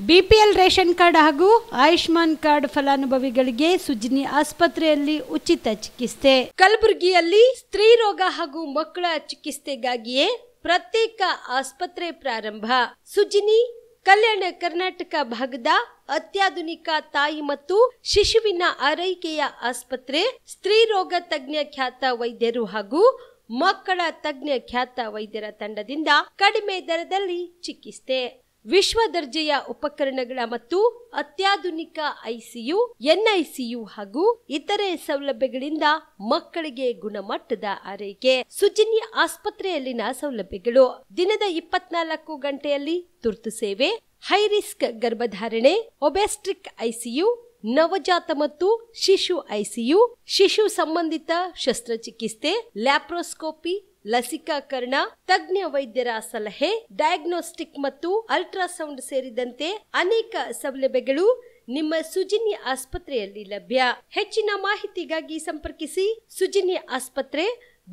BPL ration card ಹಾಗೂ Ayushman card ಫಲಾನುಭವಿಗಳಿಗೆ ಸುಜಿನಿ ಆಸ್ಪತ್ರೆಯಲ್ಲಿ ಉಚಿತ ಚಿಕಿತ್ಸೆ. ಕಲಬುರಗಿಯಲ್ಲಿ ಸ್ತ್ರೀ ರೋಗ ಹಾಗೂ ಮಕ್ಕಳ ಚಿಕಿತ್ಸೆಗಾಗಿಯೇ ಪ್ರತ್ಯೇಕ ಆಸ್ಪತ್ರೆ ಪ್ರಾರಂಭ. ಸುಜಿನಿ ಕಲ್ಯಾಣ ಕರ್ನಾಟಕ ಭಾಗದ ಅತ್ಯಾಧುನಿಕ ತಾಯಿ ಮತ್ತು ಶಿಶುವಿನ ಆರೈಕೆಯ ಆಸ್ಪತ್ರೆ. ಸ್ತ್ರೀ ರೋಗ ತಜ್ಞ ಖ್ಯಾತ ವೈದ್ಯರು ಹಾಗೂ ಮಕ್ಕಳ ತಜ್ಞ ಖ್ಯಾತ ವೈದ್ಯರ ತಂಡದಿಂದ ಕಡಿಮೆ ದರದಲ್ಲಿ ಚಿಕಿತ್ಸೆ, ವಿಶ್ವ ದರ್ಜೆಯ ಉಪಕರಣಗಳ ಮತ್ತು ಅತ್ಯಾಧುನಿಕ ಐಸಿಯು, ಎನ್ಐಸಿಯು ಹಾಗೂ ಇತರೆ ಸೌಲಭ್ಯಗಳಿಂದ ಮಕ್ಕಳಿಗೆ ಗುಣಮಟ್ಟದ ಆರೈಕೆ. ಸುಜಿನಿ ಆಸ್ಪತ್ರೆಯಲ್ಲಿನ ಸೌಲಭ್ಯಗಳು: ದಿನದ 24 ಗಂಟೆಯಲ್ಲಿ ತುರ್ತು ಸೇವೆ, ಹೈ ರಿಸ್ಕ್ ಗರ್ಭಧಾರಣೆ, ಒಬೆಸ್ಟ್ರಿಕ್ ಐಸಿಯು, ನವಜಾತ ಮತ್ತು ಶಿಶು ಐಸಿಯು, ಶಿಶು ಸಂಬಂಧಿತ ಶಸ್ತ್ರಚಿಕಿತ್ಸೆ, ಲ್ಯಾಪ್ರೋಸ್ಕೋಪಿ, ಲಸಿಕಾಕರಣ, ತಜ್ಞ ವೈದ್ಯರ ಸಲಹೆ, ಡಯಾಗ್ನೋಸ್ಟಿಕ್ ಮತ್ತು ಅಲ್ಟ್ರಾಸೌಂಡ್ ಸೇರಿದಂತೆ ಅನೇಕ ಸೌಲಭ್ಯಗಳು ನಿಮ್ಮ ಸುಜಿನಿ ಆಸ್ಪತ್ರೆಯಲ್ಲಿ ಲಭ್ಯ. ಹೆಚ್ಚಿನ ಮಾಹಿತಿಗಾಗಿ ಸಂಪರ್ಕಿಸಿ ಸುಜಿನಿ ಆಸ್ಪತ್ರೆ,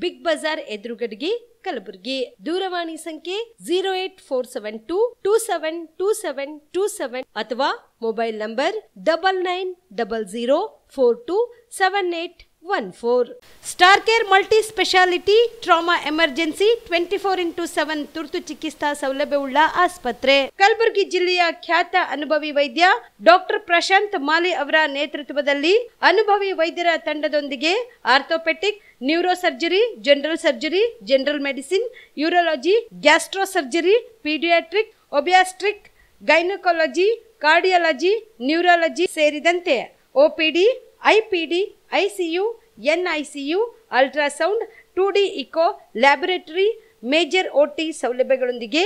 ಬಿಗ್ ಬಜಾರ್ ಎದುರುಗಡೆಗೆ, ಕಲಬುರಗಿ. ದೂರವಾಣಿ ಸಂಖ್ಯೆ 08472 272727 ಅಥವಾ mobile number 9900427814. Star care multi speciality trauma emergency 24x7 ತುರ್ತು ಚಿಕಿತ್ಸಾ ಸೌಲಭ್ಯವುಳ್ಳ ಆಸ್ಪತ್ರೆ. ಕಲಬುರಗಿ ಜಿಲ್ಲೆಯ ಖ್ಯಾತ ಅನುಭವಿ ವೈದ್ಯ ಡಾಕ್ಟರ್ ಪ್ರಶಾಂತ್ ಮಾಲಿ ಅವರ ನೇತೃತ್ವದಲ್ಲಿ ಅನುಭವಿ ವೈದ್ಯರ ತಂಡದೊಂದಿಗೆ orthopaedic, neuro surgery, general surgery, general medicine, urology, gastro surgery, paediatric, obstetric, gynaecology, cardiology, neurology ಸೇರಿದಂತೆ OPD, IPD, ICU, NICU, ultrasound, 2D echo, laboratory, major OT ಸೌಲಭ್ಯಗಳೊಂದಿಗೆ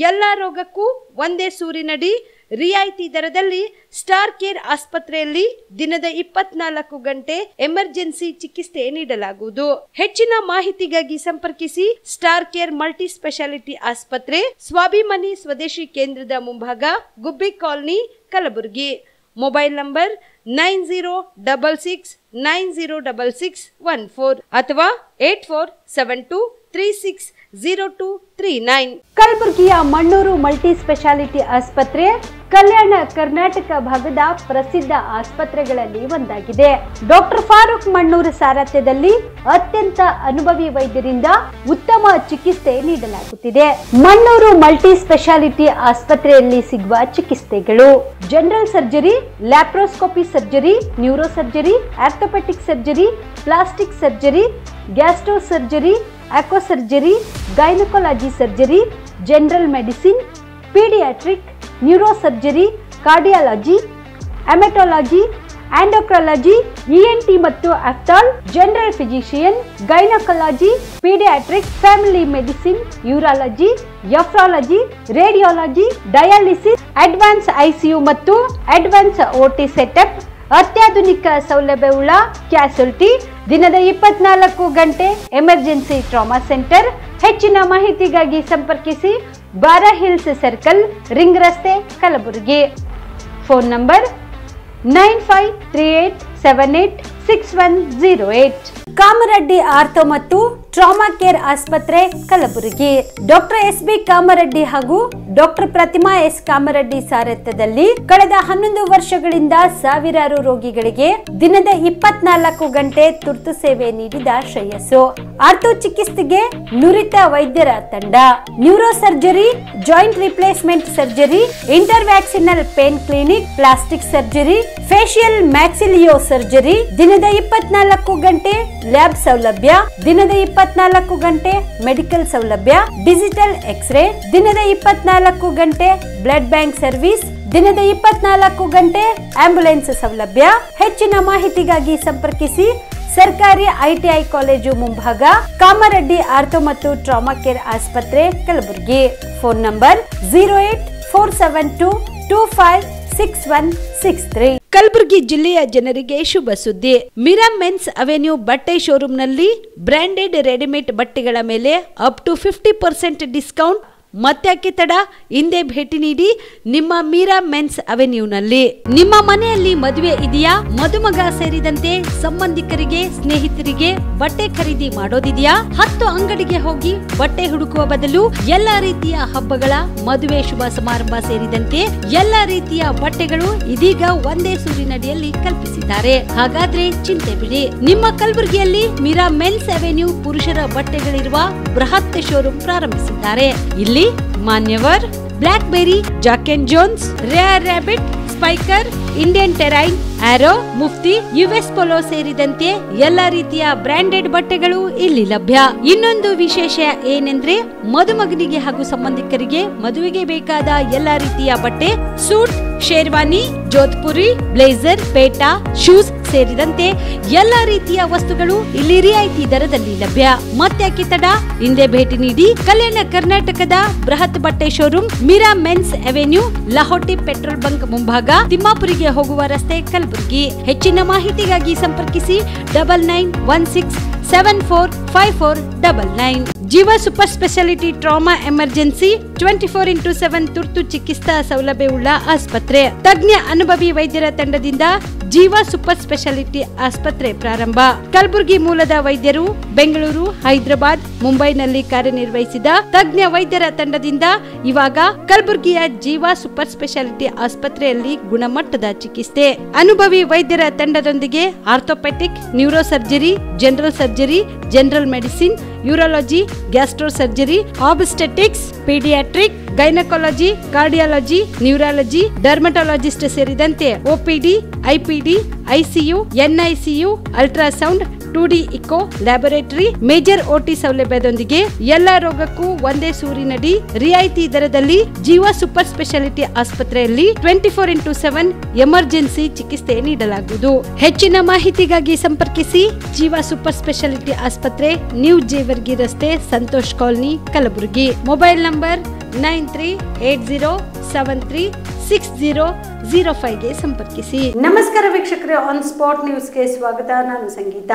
ಎಲ್ಲ ರೋಗಕ್ಕೂ ಒಂದೇ ಸೂರಿನಡಿ ರಿಯಾಯಿತಿ ದರದಲ್ಲಿ ಸ್ಟಾರ್ ಕೇರ್ ಆಸ್ಪತ್ರೆಯಲ್ಲಿ ದಿನದ 24 ಗಂಟೆ ಎಮರ್ಜೆನ್ಸಿ ಚಿಕಿತ್ಸೆ ನೀಡಲಾಗುವುದು. ಹೆಚ್ಚಿನ ಮಾಹಿತಿಗಾಗಿ ಸಂಪರ್ಕಿಸಿ ಸ್ಟಾರ್ ಕೇರ್ ಮಲ್ಟಿ ಸ್ಪೆಷಾಲಿಟಿ ಆಸ್ಪತ್ರೆ, ಸ್ವಾಭಿಮಾನಿ ಸ್ವದೇಶಿ ಕೇಂದ್ರದ ಮುಂಭಾಗ, ಗುಬ್ಬಿ ಕಾಲನಿ, ಕಲಬುರಗಿ. ಮೊಬೈಲ್ ನಂಬರ್ 9066906614 ಅಥವಾ 8472360239. ಕಲಬುರಗಿಯ ಮಣ್ಣೂರು ಮಲ್ಟಿ ಸ್ಪೆಷಾಲಿಟಿ ಆಸ್ಪತ್ರೆ ಕಲ್ಯಾಣ ಕರ್ನಾಟಕ ಭಾಗದ ಪ್ರಸಿದ್ಧ ಆಸ್ಪತ್ರೆಗಳಲ್ಲಿ ಒಂದಾಗಿದೆ. ಡಾಕ್ಟರ್ ಫಾರೂಕ್ ಮಣ್ಣೂರು ಸಾರಥ್ಯದಲ್ಲಿ ಅತ್ಯಂತ ಅನುಭವಿ ವೈದ್ಯರಿಂದ ಉತ್ತಮ ಚಿಕಿತ್ಸೆ ನೀಡಲಾಗುತ್ತಿದೆ. ಮಣ್ಣೂರು ಮಲ್ಟಿ ಸ್ಪೆಷಾಲಿಟಿ ಆಸ್ಪತ್ರೆಯಲ್ಲಿ ಸಿಗುವ ಚಿಕಿತ್ಸೆಗಳು: general surgery, laparoscopy surgery, neuro surgery, orthopaedic surgery, plastic surgery, gastro surgery, onco surgery, gynaecology surgery, general medicine, paediatric, neuro surgery, cardiology, haematology, endocrinology, ENT ಮತ್ತು ophthal, general physician, gynaecology, paediatric, family medicine, urology, nephrology, radiology, dialysis, advance ICU ಮತ್ತು advance OT setup, ಅತ್ಯಾಧುನಿಕ ಸೌಲಭ್ಯವುಳ್ಳ ಕ್ಯಾಸುಲಿಟಿ, ದಿನದ 24 ಗಂಟೆ emergency trauma centre. ಹೆಚ್ಚಿನ ಮಾಹಿತಿಗಾಗಿ ಸಂಪರ್ಕಿಸಿ ಬಾರಾ hills circle, ring ರಸ್ತೆ, Kalaburagi. Phone number 9538786108. Kamareddy ortho ಮತ್ತು ಟ್ರಾಮಾ ಕೇರ್ ಆಸ್ಪತ್ರೆ, ಕಲಬುರಗಿ. Doctor S B. ಕಾಮರೆಡ್ಡಿ ಹಾಗೂ ಡಾಕ್ಟರ್ ಪ್ರತಿಮಾ ಎಸ್. ಕಾಮರೆಡ್ಡಿ ಸಾರಥ್ಯದಲ್ಲಿ ಕಳೆದ 11 ವರ್ಷಗಳಿಂದ ಸಾವಿರಾರು ರೋಗಿಗಳಿಗೆ ದಿನದ 24 ಗಂಟೆ ತುರ್ತು ಸೇವೆ ನೀಡಿದ ಶ್ರೇಯಸ್ಸು. ಆರ್ಥೋ ಚಿಕಿತ್ಸೆಗೆ ನುರಿತ ವೈದ್ಯರ ತಂಡ, neuro surgery, joint replacement surgery, interventional pain clinic, plastic surgery, facial maxillo surgery, ದಿನದ 24 ಗಂಟೆ ಲ್ಯಾಬ್ ಸೌಲಭ್ಯ, ದಿನದ 24 ಗಂಟೆ ಮೆಡಿಕಲ್ ಸೌಲಭ್ಯ, ಡಿಜಿಟಲ್ ಎಕ್ಸ್ರೇ, ದಿನದ 24 ಗಂಟೆ ಬ್ಲಡ್ ಬ್ಯಾಂಕ್ ಸರ್ವಿಸ್, ದಿನದ 24 ಗಂಟೆ ಆಂಬ್ಯುಲೆನ್ಸ್ ಸೌಲಭ್ಯ. ಹೆಚ್ಚಿನ ಮಾಹಿತಿಗಾಗಿ ಸಂಪರ್ಕಿಸಿ ಸರ್ಕಾರಿ ಐಟಿಐ ಕಾಲೇಜು ಮುಂಭಾಗ, ಕಾಮರೆಡ್ಡಿ ಆರ್ಥೋ ಮತ್ತು ಟ್ರಾಮಾ ಕೇರ್ ಆಸ್ಪತ್ರೆ, ಕಲಬುರಗಿ. Phone number 08472256163. ಕಲಬುರಗಿ ಜಿಲ್ಲೆಯ ಜನರಿಗೆ ಶುಭ ಸುದ್ದಿ. ಮಿರಾ ಮೆನ್ಸ್ ಅವೆನ್ಯೂ ಬಟ್ಟೆ ಶೋರೂಮ್ನಲ್ಲಿ ಬ್ರಾಂಡೆಡ್ ರೆಡಿಮೇಡ್ ಬಟ್ಟೆಗಳ ಮೇಲೆ ಅಪ್ ಟು 50% ಡಿಸ್ಕೌಂಟ್ ಮತ್ತ್ಯಾಕೆ ತಡ, ಹಿಂದೆ ಭೇಟಿ ನೀಡಿ ನಿಮ್ಮ ಮೀರಾ ಮೆನ್ಸ್ ಅವೆನ್ಯೂನಲ್ಲಿ. ನಿಮ್ಮ ಮನೆಯಲ್ಲಿ ಮದುವೆ ಇದೆಯಾ, ಮದುಮಗ ಸೇರಿದಂತೆ ಸಂಬಂಧಿಕರಿಗೆ ಸ್ನೇಹಿತರಿಗೆ ಬಟ್ಟೆ ಖರೀದಿ ಮಾಡೋದಿದೆಯಾ? 10 ಅಂಗಡಿಗೆ ಹೋಗಿ ಬಟ್ಟೆ ಹುಡುಕುವ ಬದಲು ಎಲ್ಲಾ ರೀತಿಯ ಹಬ್ಬಗಳ, ಮದುವೆ, ಶುಭ ಸಮಾರಂಭ ಸೇರಿದಂತೆ ಎಲ್ಲಾ ರೀತಿಯ ಬಟ್ಟೆಗಳು ಇದೀಗ ಒಂದೇ ಸೂರಿನಡಿಯಲ್ಲಿ ಕಲ್ಪಿಸಿದ್ದಾರೆ. ಹಾಗಾದ್ರೆ ಚಿಂತೆ ಬಿಡಿ, ನಿಮ್ಮ ಕಲಬುರಗಿಯಲ್ಲಿ ಮೀರಾ ಮೆನ್ಸ್ ಅವೆನ್ಯೂ ಪುರುಷರ ಬಟ್ಟೆಗಳಿರುವ ಬೃಹತ್ ಶೋರೂಮ್ ಪ್ರಾರಂಭಿಸಿದ್ದಾರೆ. ಇಲ್ಲಿ Manyavar, Blackberry, Jack and Jones, Rare Rabbit, Spykar, Indian Terrain, Arrow, Mufti, US Polo ಸೇರಿದಂತೆ ಎಲ್ಲಾ ರೀತಿಯ ಬ್ರಾಂಡೆಡ್ ಬಟ್ಟೆಗಳು ಇಲ್ಲಿ ಲಭ್ಯ. ಇನ್ನೊಂದು ವಿಶೇಷ ಏನೆಂದ್ರೆ ಮದುಮಗನಿಗೆ ಹಾಗೂ ಸಂಬಂಧಿಕರಿಗೆ ಮದುವೆಗೆ ಬೇಕಾದ ಎಲ್ಲಾ ರೀತಿಯ ಬಟ್ಟೆ, ಸೂಟ್, ಶೇರ್ವಾನಿ, ಜೋಧ್ಪುರಿ, ಬ್ಲೇಸರ್, ಪೇಟಾ, ಶೂಸ್ ಸೇರಿದಂತೆ ಎಲ್ಲಾ ರೀತಿಯ ವಸ್ತುಗಳು ಇಲ್ಲಿ ರಿಯಾಯಿತಿ ದರದಲ್ಲಿ ಲಭ್ಯ. ಮತ್ತ್ಯಾಕೆ ತಡ, ಹಿಂದೆ ಭೇಟಿ ನೀಡಿ. ಕಲ್ಯಾಣ ಕರ್ನಾಟಕದ ಬೃಹತ್ ಬಟ್ಟೆ showroom Meera men's avenue, Lahoti petrol bunk ಮುಂಭಾಗ, ತಿಮ್ಮಾಪುರಿಗೆ ಹೋಗುವ ರಸ್ತೆ, ಕಲಬುರಗಿ. ಹೆಚ್ಚಿನ ಮಾಹಿತಿಗಾಗಿ ಸಂಪರ್ಕಿಸಿ 9916745499. ಜೀವ super speciality trauma emergency 24x7 ತುರ್ತು ಚಿಕಿತ್ಸಾ ಸೌಲಭ್ಯವುಳ್ಳ ಆಸ್ಪತ್ರೆ. ತಜ್ಞ ಅನುಭವಿ ವೈದ್ಯರ ತಂಡದಿಂದ ಜೀವ ಸೂಪರ್ ಸ್ಪೆಷಾಲಿಟಿ ಆಸ್ಪತ್ರೆ ಪ್ರಾರಂಭ. ಕಲಬುರಗಿ ಮೂಲದ ವೈದ್ಯರು ಬೆಂಗಳೂರು, ಹೈದರಾಬಾದ್, ಮುಂಬೈನಲ್ಲಿ ಕಾರ್ಯನಿರ್ವಹಿಸಿದ ತಜ್ಞ ವೈದ್ಯರ ತಂಡದಿಂದ ಇವಾಗ ಕಲಬುರಗಿಯ ಜೀವ ಸೂಪರ್ ಸ್ಪೆಷಾಲಿಟಿ ಆಸ್ಪತ್ರೆಯಲ್ಲಿ ಗುಣಮಟ್ಟದ ಚಿಕಿತ್ಸೆ. ಅನುಭವಿ ವೈದ್ಯರ ತಂಡದೊಂದಿಗೆ orthopaedic, neuro surgery, general surgery, general medicine, urology, gastro surgery, obstetrics, paediatric, gynaecology, cardiology, neurology, dermatologist ಸೇರಿದಂತೆ OPD, IPD, ICU, NICU, ultrasound, 2D echo, laboratory, major OT ಸೌಲಭ್ಯದೊಂದಿಗೆ ಎಲ್ಲಾ ರೋಗಕ್ಕೂ ಒಂದೇ ಸೂರಿನಡಿ ರಿಯಾಯಿತಿ ದರದಲ್ಲಿ ಜೀವ ಸೂಪರ್ ಸ್ಪೆಷಾಲಿಟಿ ಆಸ್ಪತ್ರೆಯಲ್ಲಿ 24x7 ಎಮರ್ಜೆನ್ಸಿ ಚಿಕಿತ್ಸೆ ನೀಡಲಾಗುವುದು. ಹೆಚ್ಚಿನ ಮಾಹಿತಿಗಾಗಿ ಸಂಪರ್ಕಿಸಿ ಜೀವ ಸೂಪರ್ ಸ್ಪೆಷಾಲಿಟಿ ಆಸ್ಪತ್ರೆ, ನ್ಯೂ ಜೇವರ್ಗಿ ರಸ್ತೆ, Santosh colony, Kalaburagi. Mobile number 9380736005 ಗೆ ಸಂಪರ್ಕಿಸಿ. ನಮಸ್ಕಾರ ವೀಕ್ಷಕರೇ, ಆನ್ ಸ್ಪಾಟ್ ನ್ಯೂಸ್ಗೆ ಸ್ವಾಗತ. ನಾನು ಸಂಗೀತ.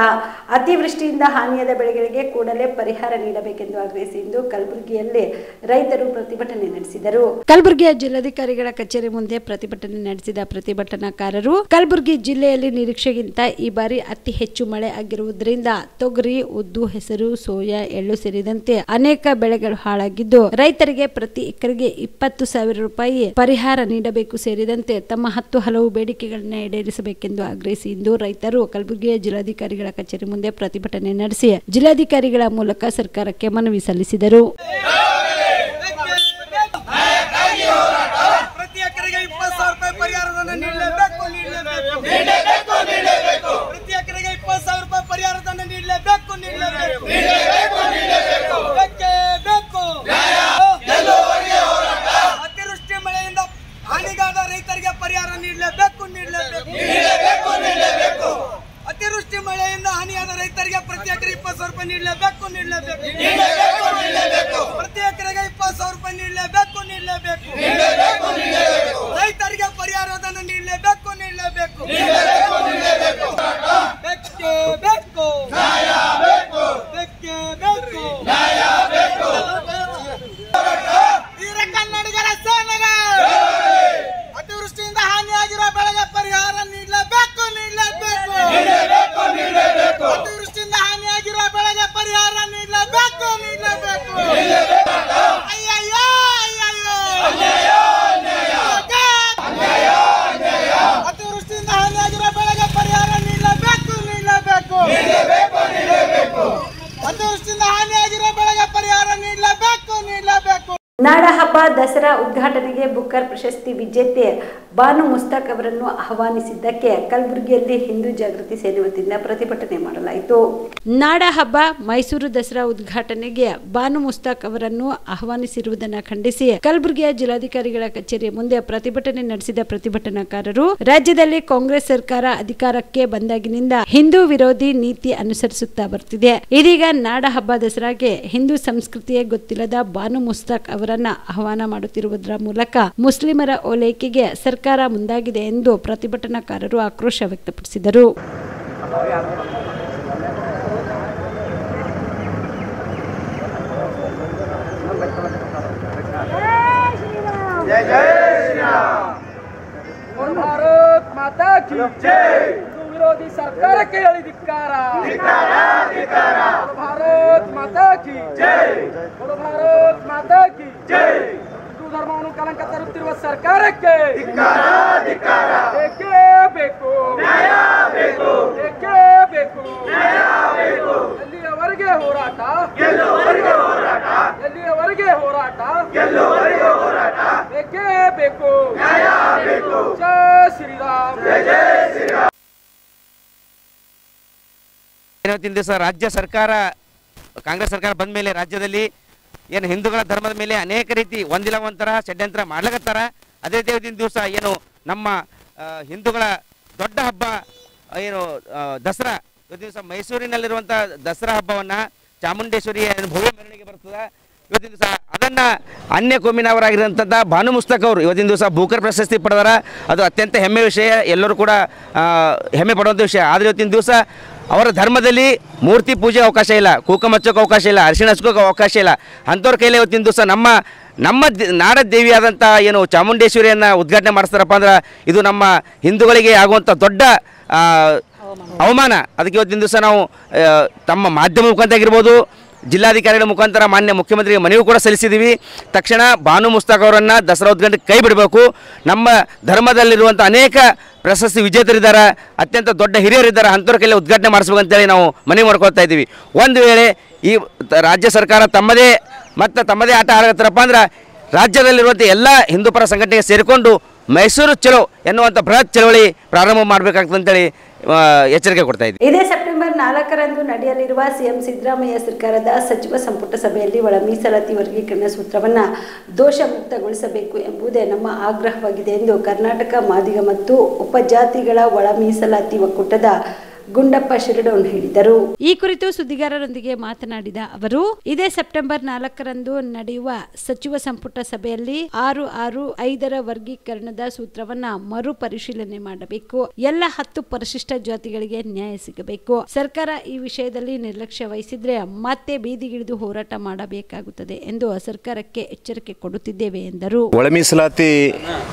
ಅತಿವೃಷ್ಟಿಯಿಂದ ಹಾನಿಯಾದ ಬೆಳೆಗಳಿಗೆ ಕೂಡಲೇ ಪರಿಹಾರ ನೀಡಬೇಕೆಂದು ಆಗ್ರಹಿಸಿ ಇಂದು ಕಲಬುರಗಿಯಲ್ಲಿ ರೈತರು ಪ್ರತಿಭಟನೆ ನಡೆಸಿದರು. ಕಲಬುರಗಿಯ ಜಿಲ್ಲಾಧಿಕಾರಿಗಳ ಕಚೇರಿ ಮುಂದೆ ಪ್ರತಿಭಟನೆ ನಡೆಸಿದ ಪ್ರತಿಭಟನಾಕಾರರು ಕಲಬುರಗಿ ಜಿಲ್ಲೆಯಲ್ಲಿ ನಿರೀಕ್ಷೆಗಿಂತ ಈ ಬಾರಿ ಅತಿ ಹೆಚ್ಚು ಮಳೆ ಆಗಿರುವುದರಿಂದ ತೊಗರಿ, ಉದ್ದು, ಹೆಸರು, ಸೋಯಾ, ಎಳ್ಳು ಸೇರಿದಂತೆ ಅನೇಕ ಬೆಳೆಗಳು ಹಾಳಾಗಿದ್ದು ರೈತರಿಗೆ ಪ್ರತಿ ಎಕರೆಗೆ 20,000 ರೂಪಾಯಿ ಪರಿಹಾರ ನೀಡಬೇಕು ಸೇರಿದಂತೆ ತಮ್ಮ 10 ಹಲವು ಬೇಡಿಕೆಗಳನ್ನು ಈಡೇರಿಸಬೇಕೆಂದು ಆಗ್ರಹಿಸಿ ಇಂದು ರೈತರು ಕಲಬುರಗಿಯ ಜಿಲ್ಲಾಧಿಕಾರಿಗಳ ಕಚೇರಿ ಮುಂದೆ ಪ್ರತಿಭಟನೆ ನಡೆಸಿ ಜಿಲ್ಲಾಧಿಕಾರಿಗಳ ಮೂಲಕ ಸರ್ಕಾರಕ್ಕೆ ಮನವಿ ಸಲ್ಲಿಸಿದರು. ಅತಿವೃಷ್ಟಿ ಮಳೆಯಿಂದ ಹಾನಿಯಾದ ರೈತರಿಗೆ ಪ್ರತಿ ಎಕರೆ 20,000 ರೂಪಾಯಿ ನೀಡಲೇಬೇಕು. ಪ್ರತಿ ಎಕರೆಗೆ 20,000 ರೂಪಾಯಿ ನೀಡಲೇಬೇಕು. ರೈತರಿಗೆ ಪರಿಹಾರಧನ ನೀಡಲೇಬೇಕು. ವೀರ ಕನ್ನಡಿಗರ ಸೇನೆಗೆ ಅತಿವೃಷ್ಟಿಯಿಂದ ಹಾನಿಯಾಗಿರುವ ಬೆಳೆಗೆ ಪರಿಹಾರ ನೀಡಲೇಬೇಕು. ಅತಿವೃಷ್ಟಿಯಿಂದ ಹಾನಿಯಾಗಿರುವ ಬೆಳೆಗೆ ಪರಿಹಾರ ನೀಡಲೇಬೇಕು. ಅಯ್ಯಯ್ಯೋ ಅತಿವೃಷ್ಟಿಯಿಂದ ಹಾನಿಯಾಗಿರುವ ಬೆಳೆಗೆ ಪರಿಹಾರ ನೀಡಲೇಬೇಕು. ಅತಿವೃಷ್ಟಿಯಿಂದ ಹಾನಿಯಾಗಿರುವ ಬೆಳೆಗೆ ಪರಿಹಾರ ನೀಡಲೇಬೇಕು. ನಾಡ ಹಬ್ಬ ದಸರಾ ಉದ್ಘಾಟನೆಗೆ ಬುಕ್ಕರ್ ಪ್ರಶಸ್ತಿ ವಿಜೇತೆ ಬಾನು ಮುಸ್ತಾಕ್ ಅವರನ್ನು ಆಹ್ವಾನಿಸಿದ್ದಕ್ಕೆ ಕಲಬುರಗಿಯಲ್ಲಿ ಹಿಂದೂ ಜಾಗೃತಿ ಸೇನೆ ವತಿಯಿಂದ ಪ್ರತಿಭಟನೆ ಮಾಡಲಾಯಿತು. ನಾಡ ಹಬ್ಬ ಮೈಸೂರು ದಸರಾ ಉದ್ಘಾಟನೆಗೆ ಬಾನು ಮುಸ್ತಾಕ್ ಅವರನ್ನು ಆಹ್ವಾನಿಸಿರುವುದನ್ನು ಖಂಡಿಸಿ ಕಲಬುರಗಿಯ ಜಿಲ್ಲಾಧಿಕಾರಿಗಳ ಕಚೇರಿ ಮುಂದೆ ಪ್ರತಿಭಟನೆ ನಡೆಸಿದ ಪ್ರತಿಭಟನಾಕಾರರು ರಾಜ್ಯದಲ್ಲಿ ಕಾಂಗ್ರೆಸ್ ಸರ್ಕಾರ ಅಧಿಕಾರಕ್ಕೆ ಬಂದಾಗಿನಿಂದ ಹಿಂದೂ ವಿರೋಧಿ ನೀತಿ ಅನುಸರಿಸುತ್ತಾ ಬರ್ತಿದೆ. ಇದೀಗ ನಾಡ ಹಬ್ಬ ದಸರಾಗೆ ಹಿಂದೂ ಸಂಸ್ಕೃತಿಯೇ ಗೊತ್ತಿಲ್ಲದ ಬಾನು ಮುಸ್ತಾಕ್ ಅವರನ್ನ ಆಹ್ವಾನ ಮಾಡುತ್ತಿರುವುದರ ಮೂಲಕ ಮುಸ್ಲಿಮರ ಓಲೈಕೆಗೆ ಸರ್ಕಾರ ಮುಂದಾಗಿದೆ ಎಂದು ಪ್ರತಿಭಟನಾಕಾರರು ಆಕ್ರೋಶ ವ್ಯಕ್ತಪಡಿಸಿದರು. की जय। हिंदू विरोधी सरकार के धिक्कार। भारत माता की जय। भारत माता की जय। हिंदू धर्मವನ್ನು ಕಲಂಕ ತರುತ್ತಿರುವ ಸರ್ಕಾರಕ್ಕೆ ಏಕೆ ಬೇಕು ನ್ಯಾಯ ಬೇಕು ಏಕೆ ಬೇಕು ನ್ಯಾಯ ಬೇಕು ಎಲ್ಲಿಯವರೆಗೆ ಹೋರಾಟ ಗೆಲ್ಲುವವರೆಗೆ ಹೋರಾಟ ಎಲ್ಲಿಯವರೆಗೆ ಹೋರಾಟ ಗೆಲ್ಲುವವರೆಗೆ ಹೋರಾಟ ಏಕೆ ಬೇಕು ನ್ಯಾಯ ಬೇಕು ಜೈ ಶ್ರೀರಾಮ್ ಜೈ ಶ್ರೀರಾಮ್. ಇವತ್ತಿನ ದಿವಸ ರಾಜ್ಯ ಸರ್ಕಾರ ಕಾಂಗ್ರೆಸ್ ಸರ್ಕಾರ ಬಂದ ಮೇಲೆ ರಾಜ್ಯದಲ್ಲಿ ಏನು ಹಿಂದೂಗಳ ಧರ್ಮದ ಮೇಲೆ ಅನೇಕ ರೀತಿ ಒಂದಿಲ್ಲ ಒಂಥರ ಷಡ್ಯಂತ್ರ ಮಾಡ್ಲಕತ್ತಾರ. ಅದೇ ಇವತ್ತಿನ ದಿವಸ ಏನು ನಮ್ಮ ಹಿಂದೂಗಳ ದೊಡ್ಡ ಹಬ್ಬ ಏನು ದಸರಾ, ಇವತ್ತಿನ ದಿವಸ ಮೈಸೂರಿನಲ್ಲಿರುವಂಥ ದಸರಾ ಹಬ್ಬವನ್ನು ಚಾಮುಂಡೇಶ್ವರಿ ಭವ್ಯ ಮೆರವಣಿಗೆ ಬರ್ತದೆ. ಇವತ್ತಿನ ದಿವಸ ಅದನ್ನು ಅನ್ಯ ಕೋಮಿನವರಾಗಿರುವಂಥದ್ದು ಭಾನು ಮುಸ್ತಕ್ ಅವರು ಇವತ್ತಿನ ದಿವಸ ಬೂಕರ್ ಪ್ರಶಸ್ತಿ ಪಡೆದಾರ. ಅದು ಅತ್ಯಂತ ಹೆಮ್ಮೆ ವಿಷಯ, ಎಲ್ಲರೂ ಕೂಡ ಹೆಮ್ಮೆ ಪಡುವಂಥ ವಿಷಯ. ಆದರೆ ಇವತ್ತಿನ ದಿವಸ ಅವರ ಧರ್ಮದಲ್ಲಿ ಮೂರ್ತಿ ಪೂಜೆಗೆ ಅವಕಾಶ ಇಲ್ಲ, ಕುಂಕುಮ ಹಚ್ಚೋಕೆ ಅವಕಾಶ ಇಲ್ಲ, ಅರಿಶಿಣ ಹಚ್ಕೋಕೆ ಅವಕಾಶ ಇಲ್ಲ. ಅಂಥವ್ರ ಕೈಲಿ ಇವತ್ತಿನ ದಿವಸ ನಮ್ಮ ನಾಡ ದೇವಿಯಾದಂಥ ಏನು ಚಾಮುಂಡೇಶ್ವರಿಯನ್ನು ಉದ್ಘಾಟನೆ ಮಾಡಿಸ್ತಾರಪ್ಪ ಅಂದ್ರೆ ಇದು ನಮ್ಮ ಹಿಂದೂಗಳಿಗೆ ಆಗುವಂಥ ದೊಡ್ಡ ಅವಮಾನ. ಅದಕ್ಕೆ ಇವತ್ತಿನ ದಿವಸ ನಾವು ತಮ್ಮ ಮಾಧ್ಯಮ ಮುಖಾಂತರ ಆಗಿರ್ಬೋದು, ಜಿಲ್ಲಾಧಿಕಾರಿಗಳ ಮುಖಾಂತರ ಮಾನ್ಯ ಮುಖ್ಯಮಂತ್ರಿಗೆ ಮನವಿ ಕೂಡ ಸಲ್ಲಿಸಿದ್ದೀವಿ. ತಕ್ಷಣ ಭಾನು ಮುಸ್ತಕ್ ಅವರನ್ನು ದಸರಾ ಉದ್ಘಾಟನೆಗೆ ಕೈ ಬಿಡಬೇಕು. ನಮ್ಮ ಧರ್ಮದಲ್ಲಿರುವಂಥ ಅನೇಕ ಪ್ರಶಸ್ತಿ ವಿಜೇತರಿದ್ದಾರೆ, ಅತ್ಯಂತ ದೊಡ್ಡ ಹಿರಿಯರಿದ್ದಾರೆ, ಅಂಥವ್ರ ಕೈಲಿ ಉದ್ಘಾಟನೆ ಮಾಡಿಸ್ಬೇಕಂತೇಳಿ ನಾವು ಮನವಿ ಮಾಡ್ಕೊಳ್ತಾ ಇದ್ದೀವಿ. ಒಂದು ವೇಳೆ ಈ ರಾಜ್ಯ ಸರ್ಕಾರ ತಮ್ಮದೇ ಆಟ ಆಡಕತ್ತಾರಪ್ಪ ಅಂದ್ರೆ ರಾಜ್ಯದಲ್ಲಿರುವಂಥ ಎಲ್ಲ ಹಿಂದೂ ಪರ ಸಂಘಟನೆಗೆ ಸೇರಿಕೊಂಡು ಮೈಸೂರು ಚಲೋ ಎನ್ನುವಂಥ ಬೃಹತ್ ಚಳವಳಿ ಪ್ರಾರಂಭ ಮಾಡಬೇಕಾಗ್ತಂತೇಳಿ ಎಚ್ಚರಿಕೆ ಕೊಡ್ತಾ ಇದ್ದೀವಿ. ಇದೇ ಸೆಪ್ಟೆಂಬರ್ 4ರಂದು ನಡೆಯಲಿರುವ ಸಿಎಂ ಸಿದ್ದರಾಮಯ್ಯ ಸರ್ಕಾರದ ಸಚಿವ ಸಂಪುಟ ಸಭೆಯಲ್ಲಿ ಒಳ ಮೀಸಲಾತಿ ವರ್ಗೀಕರಣ ಸೂತ್ರವನ್ನು ದೋಷ ಮುಕ್ತಗೊಳಿಸಬೇಕು ಎಂಬುದೇ ನಮ್ಮ ಆಗ್ರಹವಾಗಿದೆ ಎಂದು ಕರ್ನಾಟಕ ಮಾದಿಗ ಮತ್ತು ಉಪಜಾತಿಗಳ ಒಳ ಮೀಸಲಾತಿ ಒಕ್ಕೂಟದ ಗುಂಡಪ್ಪ ಶಿರಡೋನ್ ಹೇಳಿದರು. ಈ ಕುರಿತು ಸುದ್ದಿಗಾರರೊಂದಿಗೆ ಮಾತನಾಡಿದ ಅವರು, ಇದೇ ಸೆಪ್ಟೆಂಬರ್ 4ರಂದು ನಡೆಯುವ ಸಚಿವ ಸಂಪುಟ ಸಭೆಯಲ್ಲಿ 6-6-5ರ ವರ್ಗೀಕರಣದ ಸೂತ್ರವನ್ನ ಮರುಪರಿಶೀಲನೆ ಮಾಡಬೇಕು. ಎಲ್ಲ 10 ಪರಿಶಿಷ್ಟ ಜಾತಿಗಳಿಗೆ ನ್ಯಾಯ ಸಿಗಬೇಕು. ಸರ್ಕಾರ ಈ ವಿಷಯದಲ್ಲಿ ನಿರ್ಲಕ್ಷ್ಯ ವಹಿಸಿದ್ರೆ ಮತ್ತೆ ಬೀದಿಗಿಳಿದು ಹೋರಾಟ ಮಾಡಬೇಕಾಗುತ್ತದೆ ಎಂದು ಸರ್ಕಾರಕ್ಕೆ ಎಚ್ಚರಿಕೆ ಕೊಡುತ್ತಿದ್ದೇವೆ ಎಂದರು. ಒಳ ಮೀಸಲಾತಿ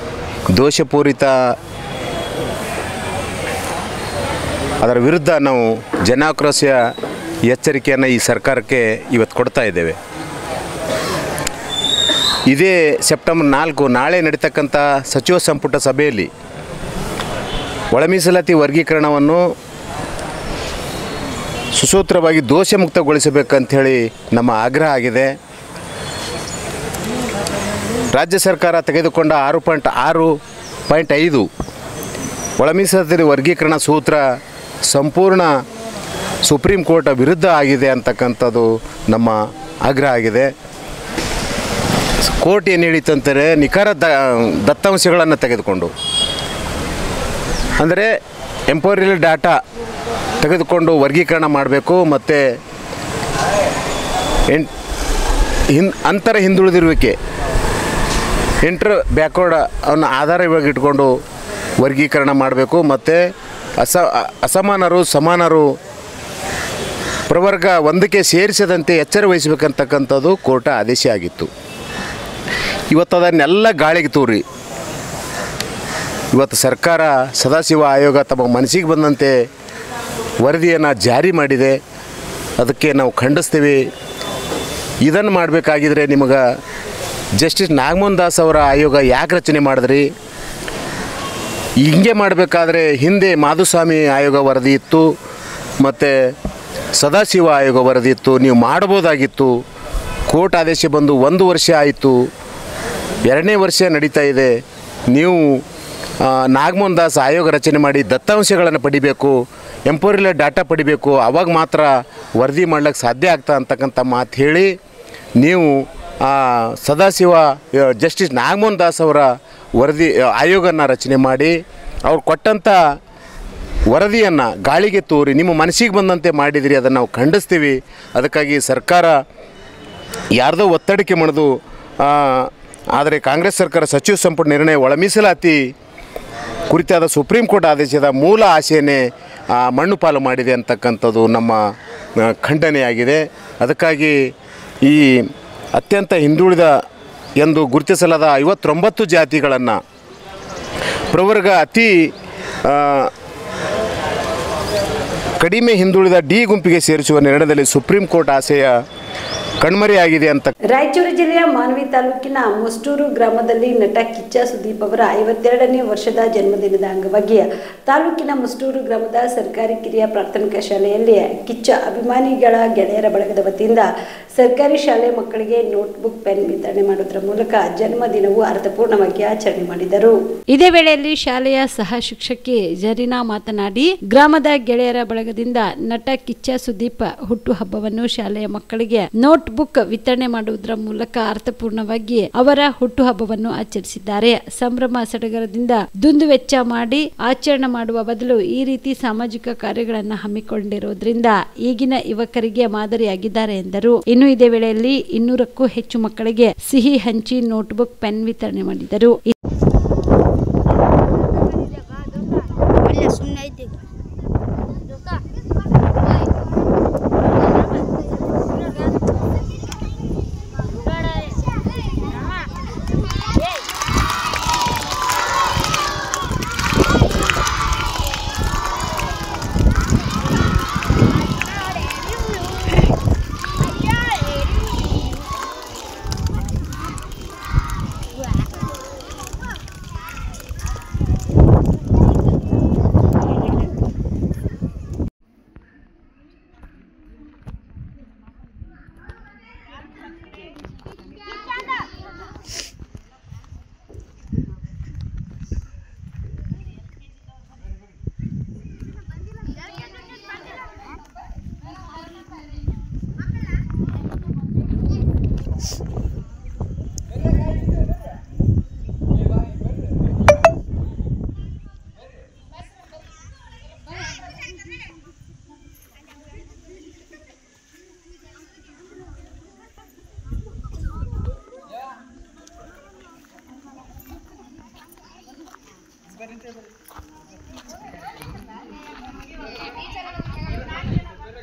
ದೋಷಪೂರಿತ ಅದರ ವಿರುದ್ಧ ನಾವು ಜನಾಕ್ರೋಶ ಎಚ್ಚರಿಕೆಯನ್ನು ಈ ಸರ್ಕಾರಕ್ಕೆ ಇವತ್ತು ಕೊಡ್ತಾ ಇದ್ದೇವೆ. ಇದೇ ಸೆಪ್ಟೆಂಬರ್ 4 ನಾಳೆ ನಡೀತಕ್ಕಂಥ ಸಚಿವ ಸಂಪುಟ ಸಭೆಯಲ್ಲಿ ಒಳ ಮೀಸಲಾತಿ ವರ್ಗೀಕರಣವನ್ನು ಸುಸೂತ್ರವಾಗಿ ದೋಷ ಮುಕ್ತಗೊಳಿಸಬೇಕಂಥೇಳಿ ನಮ್ಮ ಆಗ್ರಹ ಆಗಿದೆ. ರಾಜ್ಯ ಸರ್ಕಾರ ತೆಗೆದುಕೊಂಡ 6.5 ಒಳ ಮೀಸಲಾತಿ ವರ್ಗೀಕರಣ ಸೂತ್ರ ಸಂಪೂರ್ಣ ಸುಪ್ರೀಂ ಕೋರ್ಟ್ ವಿರುದ್ಧ ಆಗಿದೆ ಅಂತಕ್ಕಂಥದ್ದು ನಮ್ಮ ಆಗ್ರಹ ಆಗಿದೆ. ಕೋರ್ಟ್ ಏನು ಹೇಳಿತಂದರೆ ನಿಖರ ದತ್ತಾಂಶಗಳನ್ನು ತೆಗೆದುಕೊಂಡು, ಅಂದರೆ ಎಂಪೋರಿಯಲ್ ಡಾಟಾ ತೆಗೆದುಕೊಂಡು ವರ್ಗೀಕರಣ ಮಾಡಬೇಕು. ಮತ್ತು ಅಂತರ ಹಿಂದುಳಿದಿರುವಿಕೆ ಇಂಟರ್ ಬ್ಯಾಕ್ವರ್ಡ್ ಅವನ್ನು ಆಧಾರವಾಗಿ ಇಟ್ಕೊಂಡು ವರ್ಗೀಕರಣ ಮಾಡಬೇಕು. ಮತ್ತು ಅಸಮಾನರು ಸಮಾನರು ಪ್ರವರ್ಗ ಒಂದಕ್ಕೆ ಸೇರಿಸದಂತೆ ಎಚ್ಚರ ವಹಿಸಬೇಕಂತಕ್ಕಂಥದ್ದು ಕೋರ್ಟ್ ಆದೇಶ ಆಗಿತ್ತು. ಇವತ್ತು ಅದನ್ನೆಲ್ಲ ಗಾಳಿಗೆ ತೂರಿ ಇವತ್ತು ಸರ್ಕಾರ ಸದಾಶಿವ ಆಯೋಗ ತಮ್ಮ ಮನಸ್ಸಿಗೆ ಬಂದಂತೆ ವರದಿಯನ್ನು ಜಾರಿ ಮಾಡಿದೆ. ಅದಕ್ಕೆ ನಾವು ಖಂಡಿಸ್ತೀವಿ. ಇದನ್ನು ಮಾಡಬೇಕಾಗಿದ್ರೆ ನಿಮಗೆ ಜಸ್ಟಿಸ್ ನಾಗಮೋಹನ್ ದಾಸ್ ಅವರ ಆಯೋಗ ಯಾಕೆ ರಚನೆ ಮಾಡಿದ್ರಿ? ಹಿಂಗೆ ಮಾಡಬೇಕಾದ್ರೆ ಹಿಂದೆ ಮಾಧುಸ್ವಾಮಿ ಆಯೋಗ ವರದಿ ಇತ್ತು, ಮತ್ತು ಸದಾಶಿವ ಆಯೋಗ ವರದಿ ಇತ್ತು, ನೀವು ಮಾಡ್ಬೋದಾಗಿತ್ತು. ಕೋರ್ಟ್ ಆದೇಶ ಬಂದು 1 ವರ್ಷ ಆಯಿತು, 2ನೇ ವರ್ಷ ನಡೀತಾ ಇದೆ. ನೀವು ನಾಗಮೋಹನ್ ದಾಸ್ ಆಯೋಗ ರಚನೆ ಮಾಡಿ ದತ್ತಾಂಶಗಳನ್ನು ಪಡಿಬೇಕು, ಎಂಪೋರಿಯಲ್ ಡಾಟಾ ಪಡಿಬೇಕು, ಆವಾಗ ಮಾತ್ರ ವರದಿ ಮಾಡ್ಲಿಕ್ಕೆ ಸಾಧ್ಯ ಆಗ್ತಾ ಅಂತಕ್ಕಂಥ ಮಾತು ಹೇಳಿ ನೀವು ಸದಾಶಿವ ಜಸ್ಟಿಸ್ ನಾಗಮೋಹನ್ ದಾಸ್ ಅವರ ವರದಿ ಆಯೋಗನ ರಚನೆ ಮಾಡಿ ಅವ್ರು ಕೊಟ್ಟಂಥ ವರದಿಯನ್ನು ಗಾಳಿಗೆ ತೋರಿ ನಿಮ್ಮ ಮನಸ್ಸಿಗೆ ಬಂದಂತೆ ಮಾಡಿದಿರಿ. ಅದನ್ನು ನಾವು ಖಂಡಿಸ್ತೀವಿ. ಅದಕ್ಕಾಗಿ ಸರ್ಕಾರ ಯಾರ್ದೋ ಒತ್ತಡಕ್ಕೆ ಮಾಡೋದು, ಆದರೆ ಕಾಂಗ್ರೆಸ್ ಸರ್ಕಾರ ಸಚಿವ ಸಂಪುಟ ನಿರ್ಣಯ ಒಳ ಮೀಸಲಾತಿ ಕುರಿತಾದ ಸುಪ್ರೀಂ ಕೋರ್ಟ್ ಆದೇಶದ ಮೂಲ ಆಶೆಯನ್ನೇ ಮಣ್ಣು ಪಾಲು ಮಾಡಿದೆ ಅಂತಕ್ಕಂಥದ್ದು ನಮ್ಮ ಖಂಡನೆಯಾಗಿದೆ. ಅದಕ್ಕಾಗಿ ಈ ಅತ್ಯಂತ ಹಿಂದುಳಿದ ಎಂದು ಗುರುತಿಸಲಾದ 59 ಜಾತಿಗಳನ್ನು ಪ್ರವರ್ಗ ಅತಿ ಕಡಿಮೆ ಹಿಂದುಳಿದ ಡಿ ಗುಂಪಿಗೆ ಸೇರಿಸುವ ನಿರ್ಣಯದಲ್ಲಿ ಸುಪ್ರೀಂ ಕೋರ್ಟ್ ಆಶಯ ಕಣ್ಮರೆಯಾಗಿದೆ ಅಂತ. ರಾಯಚೂರು ಜಿಲ್ಲೆಯ ಮಾನ್ವಿ ತಾಲೂಕಿನ ಮುಸ್ಟೂರು ಗ್ರಾಮದಲ್ಲಿ ನಟ ಕಿಚ್ಚ ಸುದೀಪ್ ಅವರ 52ನೇ ವರ್ಷದ ಜನ್ಮದಿನದ ಅಂಗವಾಗಿ ತಾಲೂಕಿನ ಮುಸ್ಟೂರು ಗ್ರಾಮದ ಸರ್ಕಾರಿ ಕಿರಿಯ ಪ್ರಾಥಮಿಕ ಶಾಲೆಯಲ್ಲಿ ಕಿಚ್ಚ ಅಭಿಮಾನಿಗಳ ಗೆಳೆಯರ ಬಳಗದ ವತಿಯಿಂದ ಸರ್ಕಾರಿ ಶಾಲೆ ಮಕ್ಕಳಿಗೆ ನೋಟ್ಬುಕ್ ಪೆನ್ ವಿತರಣೆ ಮಾಡುವುದರ ಮೂಲಕ ಜನ್ಮದಿನವು ಅರ್ಥಪೂರ್ಣವಾಗಿ ಆಚರಣೆ ಮಾಡಿದರು. ಇದೇ ವೇಳೆಯಲ್ಲಿ ಶಾಲೆಯ ಸಹ ಶಿಕ್ಷಕಿ ಜರೀನಾ ಮಾತನಾಡಿ, ಗ್ರಾಮದ ಗೆಳೆಯರ ಬಳಗದಿಂದ ನಟ ಕಿಚ್ಚ ಸುದೀಪ್ ಹುಟ್ಟುಹಬ್ಬವನ್ನು ಶಾಲೆಯ ಮಕ್ಕಳಿಗೆ ನೋಟ್ಬುಕ್ ವಿತರಣೆ ಮಾಡುವುದರ ಮೂಲಕ ಅರ್ಥಪೂರ್ಣವಾಗಿ ಅವರ ಹುಟ್ಟುಹಬ್ಬವನ್ನು ಆಚರಿಸಿದ್ದಾರೆ. ಸಂಭ್ರಮ ಸಡಗರದಿಂದ ದುಂದುವೆಚ್ಚ ಮಾಡಿ ಆಚರಣೆ ಮಾಡುವ ಬದಲು ಈ ರೀತಿ ಸಾಮಾಜಿಕ ಕಾರ್ಯಗಳನ್ನು ಹಮ್ಮಿಕೊಂಡಿರುವುದರಿಂದ ಈಗಿನ ಯುವಕರಿಗೆ ಮಾದರಿಯಾಗಿದ್ದಾರೆ ಎಂದರು. ಇನ್ನು ಇದೇ ವೇಳೆಯಲ್ಲಿ 200ಕ್ಕೂ ಹೆಚ್ಚು ಮಕ್ಕಳಿಗೆ ಸಿಹಿ ಹಂಚಿ ನೋಟ್ಬುಕ್ ಪೆನ್ ವಿತರಣೆ ಮಾಡಿದರು.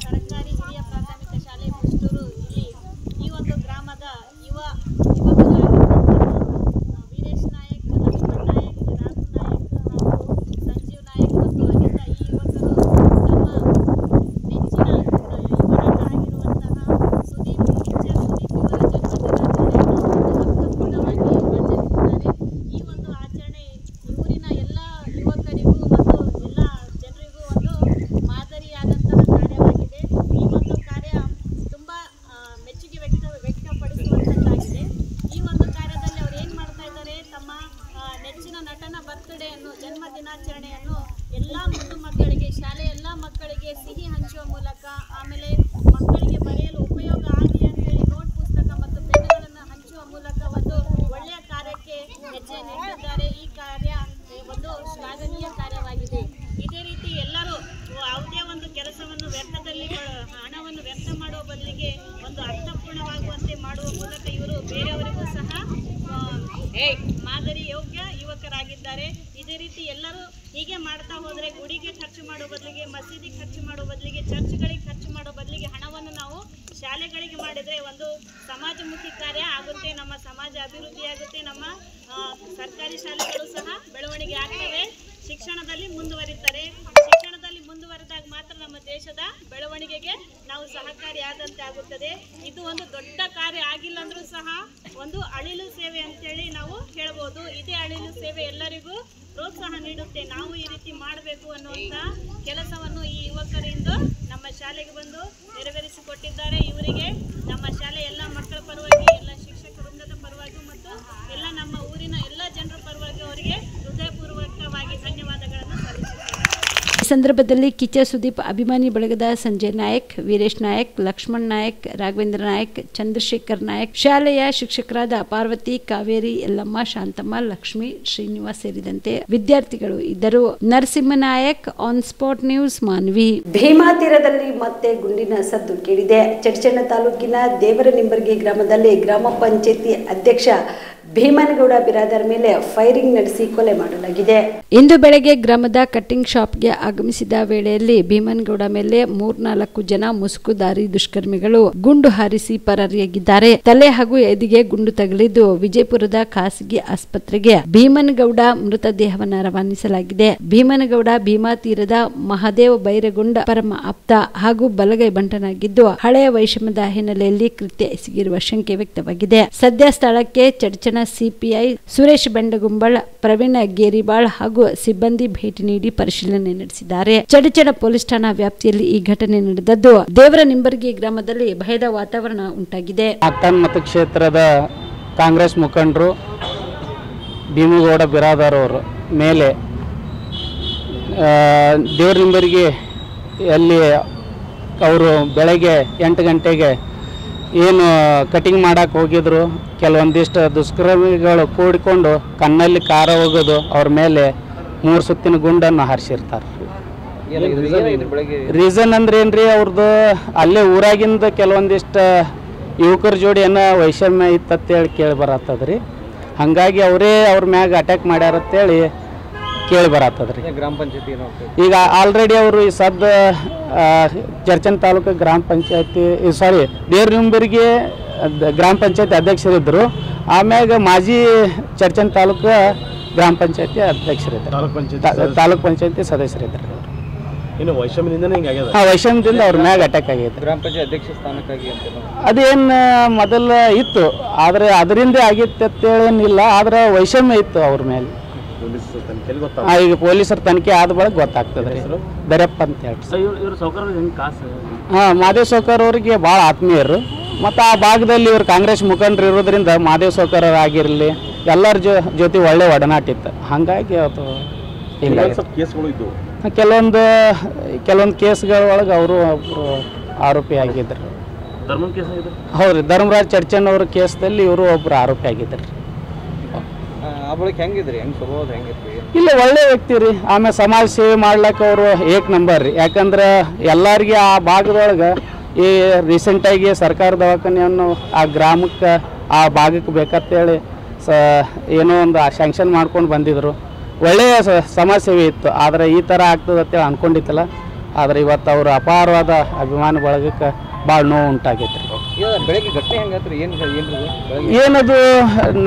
ಸರ್ಕಾರಿ ಹಿರಿಯ ಪ್ರಾಥಮಿಕ ಶಾಲೆ ಮುಸ್ಟೂರು ಇಲ್ಲಿ ಈ ಒಂದು ಗ್ರಾಮದ ವೀರೇಶ್ ನಾಯಕ್, ಲಕ್ಷ್ಮಣ್ ನಾಯಕ್, ರಾಘು ನಾಯಕ್ ಹಾಗೂ ಸಂಜೀವ್ ನಾಯಕ್ ಮತ್ತು ಅನಿತಾ ಈ ಯುವಕರು ತಮ್ಮ ನೆಚ್ಚಿನ ಯುವನಟ ಆಗಿರುವಂತಹ ಸುದೀಪ್ ಇವರ ಜನ್ಮದಿನಾಚರಣೆಯನ್ನು ಅರ್ಥಪೂರ್ಣವಾಗಿ ಆಚರಿಸಿದ್ದಾರೆ. ಈ ಒಂದು ಆಚರಣೆ ಊರಿನ ಎಲ್ಲ ಯುವಕರಿಗೂ ಮತ್ತು ಎಲ್ಲ ಜನರಿಗೂ ಒಂದು ಮಾದರಿಯಾದಂತಹ ಕಾರ್ಯವಾಗಿದೆ. ಈ ಒಂದು ಕಾರ್ಯ ತುಂಬ ಮೆಚ್ಚುಗೆ ವ್ಯಕ್ತಪಡಿಸುವಂಥದ್ದಾಗಿದೆ. ಈ ಒಂದು ಕಾರ್ಯದಲ್ಲಿ ಅವ್ರು ಏನು ಮಾಡ್ತಾ ಇದ್ದಾರೆ, ತಮ್ಮ ನೆಚ್ಚಿನ ನಟನ ಬರ್ತ್ಡೇಯನ್ನು, ಜನ್ಮ ದಿನಾಚರಣೆಯನ್ನು ಎಲ್ಲ ಮುದ್ದು ಮಕ್ಕಳಿಗೆ, ಶಾಲೆಯ ಎಲ್ಲ ಮಕ್ಕಳಿಗೆ ಸಿಹಿ ಹಂಚುವ ಮೂಲಕ, ಆಮೇಲೆ ಮಕ್ಕಳಿಗೆ ಬರೆಯಲು ಉಪಯೋಗ ಆಗಲಿ ಅಂತೇಳಿ ನೋಟ್ ಪುಸ್ತಕ ಮತ್ತು ಪೆನ್ನುಗಳನ್ನು ಹಂಚುವ ಮೂಲಕ ಒಂದು ಒಳ್ಳೆಯ ಕಾರ್ಯಕ್ಕೆ ಹೆಜ್ಜೆ ನೀಡಿದ್ದಾರೆ. ಈ ಕಾರ್ಯ ಒಂದು ಶ್ಲಾಘನೀಯ ಕಾರ್ಯವಾಗಿದೆ. ಇದೇ ರೀತಿ ಎಲ್ಲರೂ ಯಾವುದೇ ಒಂದು ಕೆಲಸವನ್ನು ಹಣವನ್ನು ವ್ಯರ್ಥ ಮಾಡುವ ಬದಲಿಗೆ ಒಂದು ಅರ್ಥಪೂರ್ಣವಾಗುವಂತೆ ಮಾಡುವ ಮೂಲಕ ಇವರು ಬೇರೆಯವರಿಗೂ ಸಹ ಮಾದರಿ ಯೋಗ್ಯ ಯುವಕರಾಗಿದ್ದಾರೆ. ಇದೇ ರೀತಿ ಎಲ್ಲರೂ ಹೀಗೆ ಮಾಡ್ತಾ ಹೋದರೆ ಗುಡಿಗೆ ಖರ್ಚು ಮಾಡೋ ಬದಲಿಗೆ, ಮಸೀದಿಗೆ ಖರ್ಚು ಮಾಡೋ ಬದಲಿಗೆ, ಚರ್ಚ್ಗಳಿಗೆ ಖರ್ಚು ಮಾಡೋ ಬದಲಿಗೆ ಹಣವನ್ನು ನಾವು ಶಾಲೆಗಳಿಗೆ ಮಾಡಿದರೆ ಒಂದು ಸಮಾಜಮುಖಿ ಕಾರ್ಯ ಆಗುತ್ತೆ, ನಮ್ಮ ಸಮಾಜ ಅಭಿವೃದ್ಧಿಯಾಗುತ್ತೆ, ನಮ್ಮ ಸರ್ಕಾರಿ ಶಾಲೆಗಳು ಸಹ ಬೆಳವಣಿಗೆ ಆಗ್ತವೆ, ಶಿಕ್ಷಣದಲ್ಲಿ ಮುಂದುವರಿತಾರೆ. ಶಿಕ್ಷಣದಲ್ಲಿ ಮುಂದುವರೆದಾಗ ಮಾತ್ರ ನಮ್ಮ ದೇಶದ ಬೆಳವಣಿಗೆಗೆ ನಾವು ಸಹಕಾರಿಯಾದಂತೆ ಆಗುತ್ತದೆ. ಇದು ಒಂದು ದೊಡ್ಡ ಕಾರ್ಯ ಆಗಿಲ್ಲ ಅಂದರೂ ಸಹ ಒಂದು ಅಳಿಲು ಸೇವೆ ಅಂತೇಳಿ ನಾವು ಹೇಳ್ಬೋದು. ಇದೇ ಅಳಿಲು ಸೇವೆ ಎಲ್ಲರಿಗೂ ಪ್ರೋತ್ಸಾಹ ನೀಡುತ್ತೆ. ನಾವು ಈ ರೀತಿ ಮಾಡಬೇಕು ಅನ್ನುವಂಥ ಕೆಲಸವನ್ನು ಈ ಯುವಕರಿಂದ ನಮ್ಮ ಶಾಲೆಗೆ ಬಂದು ನೆರವೇರಿಸಿಕೊಟ್ಟಿದ್ದಾರೆ. ಇವರಿಗೆ ನಮ್ಮ ಶಾಲೆ ಎಲ್ಲ ಮಕ್ಕಳ ಪರವಾಗಿ, ಎಲ್ಲ ಶಿಕ್ಷಕ ವೃಂದದ ಪರವಾಗಿ ಮತ್ತು ಎಲ್ಲ ನಮ್ಮ ಊರಿನ ಎಲ್ಲ ಜನರ ಪರವಾಗಿ ಅವರಿಗೆ ಹೃದಯಪೂರ್ವಕವಾಗಿ ಧನ್ಯವಾದಗಳನ್ನು ಸಲ್ಲಿಸುತ್ತೇನೆ. ಈ ಸಂದರ್ಭದಲ್ಲಿ ಕಿಚ್ಚ ಸುದೀಪ್ ಅಭಿಮಾನಿ ಬಳಗದ ಸಂಜಯ್ ನಾಯಕ್, ವೀರೇಶ್ ನಾಯಕ್, ಲಕ್ಷ್ಮಣ್ ನಾಯಕ್, ರಾಘವೇಂದ್ರ ನಾಯಕ್, ಚಂದ್ರಶೇಖರ್ ನಾಯಕ್, ಶಾಲೆಯ ಶಿಕ್ಷಕರಾದ ಪಾರ್ವತಿ, ಕಾವೇರಿ, ಯಲ್ಲಮ್ಮ, ಶಾಂತಮ್ಮ, ಲಕ್ಷ್ಮಿ, ಶ್ರೀನಿವಾಸ್ ಸೇರಿದಂತೆ ವಿದ್ಯಾರ್ಥಿಗಳು ಇದ್ದರು. Narasimha Nayak, on spot news, Manvi. Bhima ತೀರದಲ್ಲಿ ಮತ್ತೆ ಗುಂಡಿನ ಸದ್ದು ಕೇಳಿದೆ. ಚಡ್ಚಣ್ಣ ತಾಲೂಕಿನ ದೇವರನಿಂಬರ್ಗಿ ಗ್ರಾಮದಲ್ಲಿ ಗ್ರಾಮ ಪಂಚಾಯತಿ ಅಧ್ಯಕ್ಷ ಭೀಮನಗೌಡ ಬಿರಾದರ್ ಮೇಲೆ ಫೈರಿಂಗ್ ನಡೆಸಿ ಕೊಲೆ ಮಾಡಲಾಗಿದೆ. ಇಂದು ಬೆಳಗ್ಗೆ ಗ್ರಾಮದ ಕಟ್ಟಿಂಗ್ ಶಾಪ್ಗೆ ಆಗಮಿಸಿದ ವೇಳೆಯಲ್ಲಿ ಭೀಮನಗೌಡ ಮೇಲೆ 3-4 ಜನ ಮುಸುಕುದಾರಿ ದುಷ್ಕರ್ಮಿಗಳು ಗುಂಡು ಹಾರಿಸಿ ಪರಾರಿಯಾಗಿದ್ದಾರೆ. ತಲೆ ಹಾಗೂ ಎದೆಗೆ ಗುಂಡು ತಗುಲಿದ್ದು ವಿಜಯಪುರದ ಖಾಸಗಿ ಆಸ್ಪತ್ರೆಗೆ ಭೀಮನಗೌಡ ಮೃತದೇಹವನ್ನು ರವಾನಿಸಲಾಗಿದೆ. ಭೀಮನಗೌಡ ಭೀಮಾ ತೀರದ ಮಹಾದೇವ ಬೈರಗೊಂಡ ಪರಮ ಆಪ್ತ ಹಾಗೂ ಬಲಗೈ ಬಂಟನಾಗಿದ್ದು ಹಳೆಯ ವೈಷಮ್ಯದ ಹಿನ್ನೆಲೆಯಲ್ಲಿ ಕೃತ್ಯ ಎಸಗಿರುವ ಶಂಕೆ ವ್ಯಕ್ತವಾಗಿದೆ. ಸದ್ಯ ಸ್ಥಳಕ್ಕೆ ಚಡ್ಚಣ ಸಿಪಿಐ ಸುರೇಶ್ ಬೆಂಡಗುಂಬಳ್, ಪ್ರವೀಣ್ ಗೇರಿಬಾಳ್ ಹಾಗೂ ಸಿಬ್ಬಂದಿ ಭೇಟಿ ನೀಡಿ ಪರಿಶೀಲನೆ ನಡೆಸಿದ್ದಾರೆ. ಚಡ್ಚಣ ಪೊಲೀಸ್ ಠಾಣಾ ವ್ಯಾಪ್ತಿಯಲ್ಲಿ ಈ ಘಟನೆ ನಡೆದದ್ದು ದೇವರ ನಿಂಬರ್ಗಿ ಗ್ರಾಮದಲ್ಲಿ ಭಯದ ವಾತಾವರಣ ಉಂಟಾಗಿದೆ. ಮತಕ್ಷೇತ್ರದ ಕಾಂಗ್ರೆಸ್ ಮುಖಂಡರು ಭೀಮಗೌಡ ಬಿರಾದಾರ್ ಅವರ ಮೇಲೆ ದೇವರ ನಿಂಬರ್ಗಿ ಅಲ್ಲಿ ಅವರು ಬೆಳಗ್ಗೆ 8 ಗಂಟೆಗೆ ಏನು ಕಟಿಂಗ್ ಮಾಡಕ್ಕೆ ಹೋಗಿದ್ರು, ಕೆಲವೊಂದಿಷ್ಟು ದುಷ್ಕರ್ಮಿಗಳು ಕೂಡಿಕೊಂಡು ಕಣ್ಣಲ್ಲಿ ಕಾರ ಹೋಗೋದು, ಅವ್ರ ಮೇಲೆ 3 ಸುತ್ತಿನ ಗುಂಡನ್ನು ಹಾರಿಸಿರ್ತಾರೆ. ರೀಸನ್ ಅಂದ್ರೆ ಏನ್ರಿ, ಅವ್ರದ್ದು ಅಲ್ಲೇ ಊರಾಗಿಂದ ಕೆಲವೊಂದಿಷ್ಟು ಯುವಕರ ಜೋಡಿ ಏನೋ ವೈಷಮ್ಯ ಇತ್ತಂತೇಳಿ ಕೇಳಿ ಬರತ್ತದ್ರಿ. ಹಾಗಾಗಿ ಅವರೇ ಅವ್ರ ಮ್ಯಾಗ ಅಟ್ಯಾಕ್ ಮಾಡ್ಯಾರಂತೇಳಿ ಕೇಳಿ ಬರತ್ತದ್ರಿ. ಗ್ರಾಮ ಪಂಚಾಯತಿ ಈಗ ಆಲ್ರೆಡಿ ಅವರು ಈ ಸದ್ದ ಚರ್ಚನ್ ತಾಲೂಕು ಗ್ರಾಮ ಪಂಚಾಯತಿ ದೇವ್ರ ನಿಂಬರ್ಗಿ ಗ್ರಾಮ ಪಂಚಾಯತಿ ಅಧ್ಯಕ್ಷರಿದ್ದರು. ಆಮ್ಯಾಗ ಮಾಜಿ ಚರ್ಚನ್ ತಾಲೂಕು ಗ್ರಾಮ ಪಂಚಾಯತಿ ಅಧ್ಯಕ್ಷರಿದ್ದರು, ತಾಲೂಕ್ ಪಂಚಾಯತಿ ಸದಸ್ಯರಿದ್ದರು. ಇನ್ನು ವೈಷಮ್ಯದಿಂದನೇ ಹಿಂಗಾಗ್ಯದ. ವೈಷಮ್ಯದಿಂದ ಅವ್ರ ಮ್ಯಾಗ ಅಟ್ಯಾಕ್ ಆಗೈತೆ. ಗ್ರಾಮ ಪಂಚಾಯತ್ ಅಧ್ಯಕ್ಷ ಸ್ಥಾನಕ್ಕಾಗಿ ಅದೇನು ಮೊದಲ ಇತ್ತು, ಆದರೆ ಅದರಿಂದ ಆಗಿತ್ತು ಅಂತೇಳೇನಿಲ್ಲ, ಆದ್ರೆ ವೈಷಮ್ಯ ಇತ್ತು ಅವ್ರ ಮೇಲೆ. ಈಗ ಪೊಲೀಸರ ತನಿಖೆ ಆದ ಬಳಿಕ ಗೊತ್ತಾಗ್ತದೆ. ದರ್ಯಪ್ಪ ಅಂತ ಹೇಳಿ ಮಾದೇವ್ ಸೌಕರ್ ಅವ್ರಿಗೆ ಭಾಳ ಆತ್ಮೀಯರು. ಮತ್ತು ಆ ಭಾಗದಲ್ಲಿ ಇವ್ರು ಕಾಂಗ್ರೆಸ್ ಮುಖಂಡರು ಇರೋದ್ರಿಂದ ಮಾದೇವ್ ಸೌಕರ್ ಆಗಿರಲಿ ಎಲ್ಲರ ಜೊತೆ ಒಳ್ಳೆ ಒಡನಾಟ ಇತ್ತು. ಹಾಗಾಗಿ ಅವತ್ತು ಕೆಲವೊಂದು ಕೇಸ್ಗಳ ಒಳಗೆ ಅವರು ಒಬ್ಬರು ಆರೋಪಿ ಆಗಿದ್ದರು. ಹೌದು, ಧರ್ಮರಾಜ್ ಚರ್ಚನ್ ಅವ್ರ ಕೇಸ್ದಲ್ಲಿ ಇವರು ಒಬ್ಬರು ಆರೋಪಿ ಆಗಿದ್ದರು. ಇಲ್ಲ, ಒಳ್ಳೆ ವ್ಯಕ್ತಿ ರೀ. ಆಮೇಲೆ ಸಮಾಜ ಸೇವೆ ಮಾಡ್ಲಿಕ್ಕೆ ಅವರು ಏಕ್ ನಂಬರ್ ರೀ. ಯಾಕಂದ್ರೆ ಎಲ್ಲರಿಗೆ ಆ ಭಾಗದೊಳಗೆ ಈ ರೀಸೆಂಟಾಗಿ ಸರ್ಕಾರ ದವಾಖಾನೆಯನ್ನು ಆ ಗ್ರಾಮಕ್ಕೆ ಆ ಭಾಗಕ್ಕೆ ಬೇಕಂತೇಳಿ ಏನೋ ಒಂದು ಸ್ಯಾಂಕ್ಷನ್ ಮಾಡ್ಕೊಂಡು ಬಂದಿದ್ರು. ಒಳ್ಳೆಯ ಸಮಾಜ ಸೇವೆ ಇತ್ತು. ಆದರೆ ಈ ಥರ ಆಗ್ತದೆ ಅಂತೇಳಿ ಅಂದ್ಕೊಂಡಿತ್ತಲ್ಲ. ಆದರೆ ಇವತ್ತು ಅವರು ಅಪಾರವಾದ ಅಭಿಮಾನ ಬಳಗಕ್ಕೆ ಭಾಳ ನೋವು ಉಂಟಾಗೈತೆ ರೀ. ಬೆಳಗ್ಗೆ ಘಟನೆ ಹೆಂಗಾತ್ರಿ? ಏನದು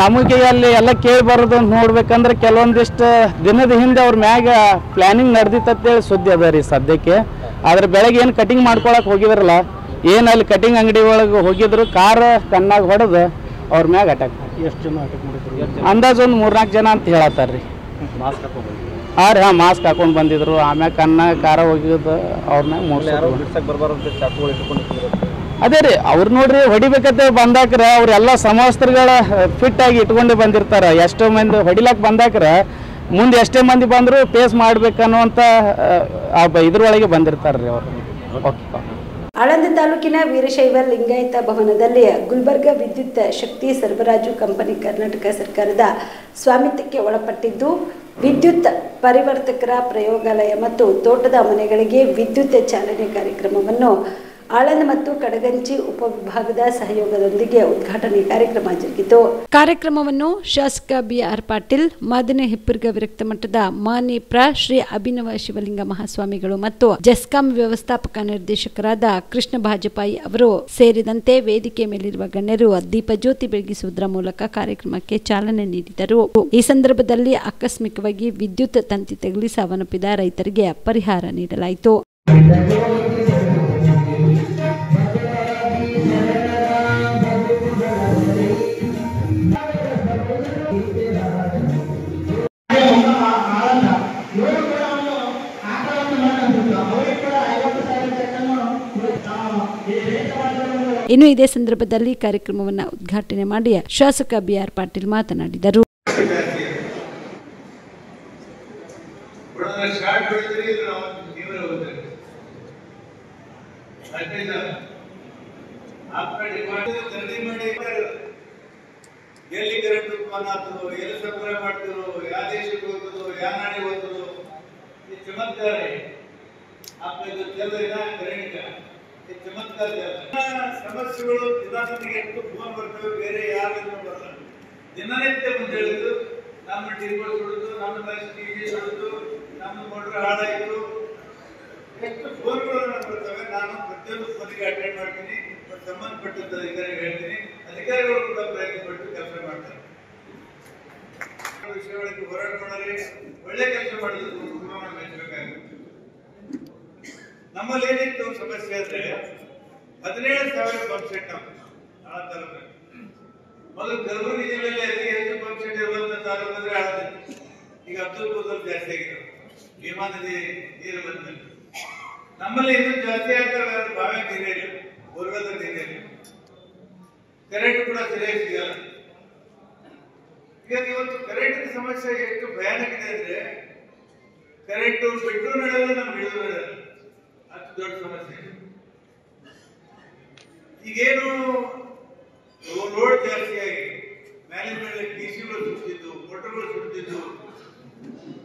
ನಮಗೆ ಅಲ್ಲಿ ಎಲ್ಲ ಕೇಳಿ ಬರೋದು ಅಂತ ನೋಡ್ಬೇಕಂದ್ರೆ ಕೆಲವೊಂದಿಷ್ಟು ದಿನದ ಹಿಂದೆ ಅವ್ರ ಮ್ಯಾಗ ಪ್ಲ್ಯಾನಿಂಗ್ ನಡೆದಿತ್ತಂತೇಳಿ ಸುದ್ದಿ ಅದ ರೀ ಸದ್ಯಕ್ಕೆ. ಆದರೆ ಬೆಳಗ್ಗೆ ಏನು ಕಟಿಂಗ್ ಮಾಡ್ಕೊಳಕ್ಕೆ ಹೋಗಿದ್ರಲ್ಲ, ಏನು ಅಲ್ಲಿ ಕಟಿಂಗ್ ಅಂಗಡಿ ಒಳಗೆ ಹೋಗಿದ್ರು, ಕಾರ್ ಕಣ್ಣಾಗ ಹೊಡೆದು ಅವ್ರ ಮ್ಯಾಗ ಅಟ್ಯಾಕ್ ಮಾಡಿ. ಎಷ್ಟು ಜನ ಅಟ್ಯಾಕ್ ಮಾಡಿದ್ರು? ಅಂದಾಜು ಒಂದು 3-4 ಜನ ಅಂತ ಹೇಳತ್ತಾರ ರೀ. ಮಾಸ್ಕ್ ಹಾಕೊಂಡು ಬಂದಿದ್ರು. ಆಮ್ಯಾಗ ಕಣ್ಣಾಗ ಕಾರ ಹೋಗಿದ್ದು ಅವ್ರ ಮ್ಯಾಗ 3 ಅದೇ ರೀ. ಅವ್ರು ನೋಡ್ರಿ ಹೊಡಿಬೇಕಂತ ಬಂದಾಕ್ರ ಅವ್ರೆಲ್ಲ ಸಮವಸ್ತ್ರಗಳ ಫಿಟ್ ಆಗಿ ಇಟ್ಕೊಂಡೆ ಬಂದಿರ್ತಾರ. ಎಷ್ಟೋ ಮಂದಿ ಹೊಡಿಲಾಕ್ ಬಂದಾಕ್ರ ಮುಂದೆ ಎಷ್ಟೇ ಮಂದಿ ಬಂದ್ರು ಫೇಸ್ ಮಾಡ್ಬೇಕನ್ನುವಂತ ಇದ್ರೊಳಗೆ ಬಂದಿರ್ತಾರ್ರಿ ಅವರು. ಆಳಂದ ತಾಲೂಕಿನ ವೀರಶೈವ ಲಿಂಗಾಯತ ಭವನದಲ್ಲಿ ಗುಲ್ಬರ್ಗ ವಿದ್ಯುತ್ ಶಕ್ತಿ ಸರಬರಾಜು ಕಂಪನಿ ಕರ್ನಾಟಕ ಸರ್ಕಾರದ ಸ್ವಾಮಿತ್ವಕ್ಕೆ ಒಳಪಟ್ಟಿದ್ದು ವಿದ್ಯುತ್ ಪರಿವರ್ತಕರ ಪ್ರಯೋಗಾಲಯ ಮತ್ತು ತೋಟದ ಮನೆಗಳಿಗೆ ವಿದ್ಯುತ್ ಚಾಲನೆ ಕಾರ್ಯಕ್ರಮವನ್ನು ಆಳಂದ ಮತ್ತು ಕಡಗಂಚಿ ಉಪವಿಭಾಗದ ಸಹಯೋಗದೊಂದಿಗೆ ಉದ್ಘಾಟನೆ ಕಾರ್ಯಕ್ರಮ ಜರುಗಿತು. ಕಾರ್ಯಕ್ರಮವನ್ನು ಶಾಸಕ ಬಿಆರ್ ಪಾಟೀಲ್, ಮಾದನೆ ಹಿಪ್ಪರ್ಗ ವಿರಕ್ತ ಮಠದ ಮಾನಿಪ್ರ ಶ್ರೀ ಅಭಿನವ ಶಿವಲಿಂಗ ಮಹಾಸ್ವಾಮಿಗಳು ಮತ್ತು ಜೆಸ್ಕಾಂ ವ್ಯವಸ್ಥಾಪಕ ನಿರ್ದೇಶಕರಾದ ಕೃಷ್ಣ ಭಾಜಪಾಯಿ ಅವರು ಸೇರಿದಂತೆ ವೇದಿಕೆ ಮೇಲಿರುವ ಗಣ್ಯರು ದೀಪಜ್ಯೋತಿ ಬೆಳಗಿಸುವುದರ ಮೂಲಕ ಕಾರ್ಯಕ್ರಮಕ್ಕೆ ಚಾಲನೆ ನೀಡಿದರು. ಈ ಸಂದರ್ಭದಲ್ಲಿ ಆಕಸ್ಮಿಕವಾಗಿ ವಿದ್ಯುತ್ ತಂತಿ ತಗುಲಿ ಸಾವನ್ನಪ್ಪಿದ ರೈತರಿಗೆ ಪರಿಹಾರ ನೀಡಲಾಯಿತು. ಇನ್ನು ಇದೇ ಸಂದರ್ಭದಲ್ಲಿ ಕಾರ್ಯಕ್ರಮವನ್ನು ಉದ್ಘಾಟನೆ ಮಾಡಿ ಶಾಸಕ ಬಿಆರ್ ಪಾಟೀಲ್ ಮಾತನಾಡಿದರು. ಎಲ್ಲಿ ಕರೆಂಟ್ ಉತ್ಪನ್ನ ಆಗ್ತದೋ, ಎಲ್ಲಿ ಸರಬರಾಜು ಮಾಡ್ತಿರೋ, ಯಾವ ದೇಶಕ್ಕೆ ಹೋಗ್ತದೋ, ಯಾವ ನಾಡಿಗೆ ಹೋಗ್ತದೋ, ಈ ಚಮತ್ಕಾರ ಕರೆಂಟ್ ಈ ಚಮತ್ಕಾರ ಸಮಸ್ಯೆಗಳು ನಿಧಾನಕ್ಕೆ ಎಷ್ಟು ಫೋನ್ ಬರ್ತವೆ, ಬೇರೆ ಯಾರಿಂದ ಬರಲ್ಲ. ದಿನನಿತ್ಯ ಮುಂದೆ ಹೇಳಿದ್ರು, ನಮ್ಮ ಟಿಪ್ಪು ಸುಡಿದು, ನಮ್ಮ ಟಿವಿ ಸುಡಿದು, ನಮ್ಮ ಮೋಟ್ರ್ ಹಾಳಾಯಿತು, ಎಷ್ಟು ಫೋನ್ಗಳು ಬರ್ತವೆ. ನಾನು ಪ್ರತಿಯೊಂದು ಫೋನಿಗೆ ಅಟೆಂಡ್ ಮಾಡ್ತೀನಿ, ಸಂಬಂಧಪಟ್ಟಂತ ಅಧಿಕಾರಿಗೆ ಹೇಳ್ತೀನಿ, ಅಧಿಕಾರಿಗಳು ಕೂಡ ಪ್ರಯತ್ನ ಪಟ್ಟು ಕೆಲಸ ಮಾಡ್ತಾರೆ. ವಿಷಯಗಳಿಗೆ ಹೋರಾಟ ಮಾಡಿ ಒಳ್ಳೆ ಕೆಲಸ ಮಾಡಿದ್ರು ಮೆಚ್ಚಬೇಕಾಗುತ್ತೆ. ನಮ್ಮಲ್ಲಿ ಏನಿತ್ತು ಸಮಸ್ಯೆ ಅಂದ್ರೆ 17,000 ಪಂಪ್ ಸೆಟ್ ಆ ತಾಲೂಕಲ್ಲಿ. ಮೊದಲು ಕಲಬುರಗಿ ಜಿಲ್ಲೆಯಲ್ಲಿ ಅತಿ ಹೆಚ್ಚು ಪಂಪ್ ಸೆಟ್ ಇರುವಂತ ತಾಲೂಕು ಅಂದ್ರೆ ಆಳದಿತ್ತು. ಈಗ ಅಬ್ದುಲ್ಪುರದಲ್ಲಿ ಜಾಸ್ತಿ ಆಗಿದೆ, ಭೀಮಾ ನದಿ ನೀರು ಬಂದ. ನಮ್ಮಲ್ಲಿ ಇನ್ನೂ ಜಾಸ್ತಿ ಆಗ್ತಾರೆ, ಬಾವಿ ನೀರಿಲ್ಲ, ಬೋರ್ವೆಲ್ ನೀರಿಲ್ಲ, ಕರೆಂಟ್ ಕೂಡ ಸರಿಯಾಗಿ ಸಿಗಲ್ಲ. ಈಗ ಇವತ್ತು ಕರೆಂಟ್ ಸಮಸ್ಯೆ ಎಷ್ಟು ಭಯಾನಕ ಇದೆ ಅಂದ್ರೆ, ಕರೆಂಟ್ ಬಿಟ್ಟರು ನಡೆಯಲ್ಲ, ನಮ್ಗೆ ಹಿಡಿದು ನಡೆಯಲ್ಲ, ಅಷ್ಟು ದೊಡ್ಡ ಸಮಸ್ಯೆ. ಈಗೇನು ರೋಡ್ ಜಾಸ್ತಿಯಾಗಿ ಮೇಲೆ ಮೇಲೆ ಡಿಸಿಗಳು ಸುಡ್ತಿದ್ದು, ಮೋಟರ್ಗಳು ಸುಡ್ತಿದ್ದು,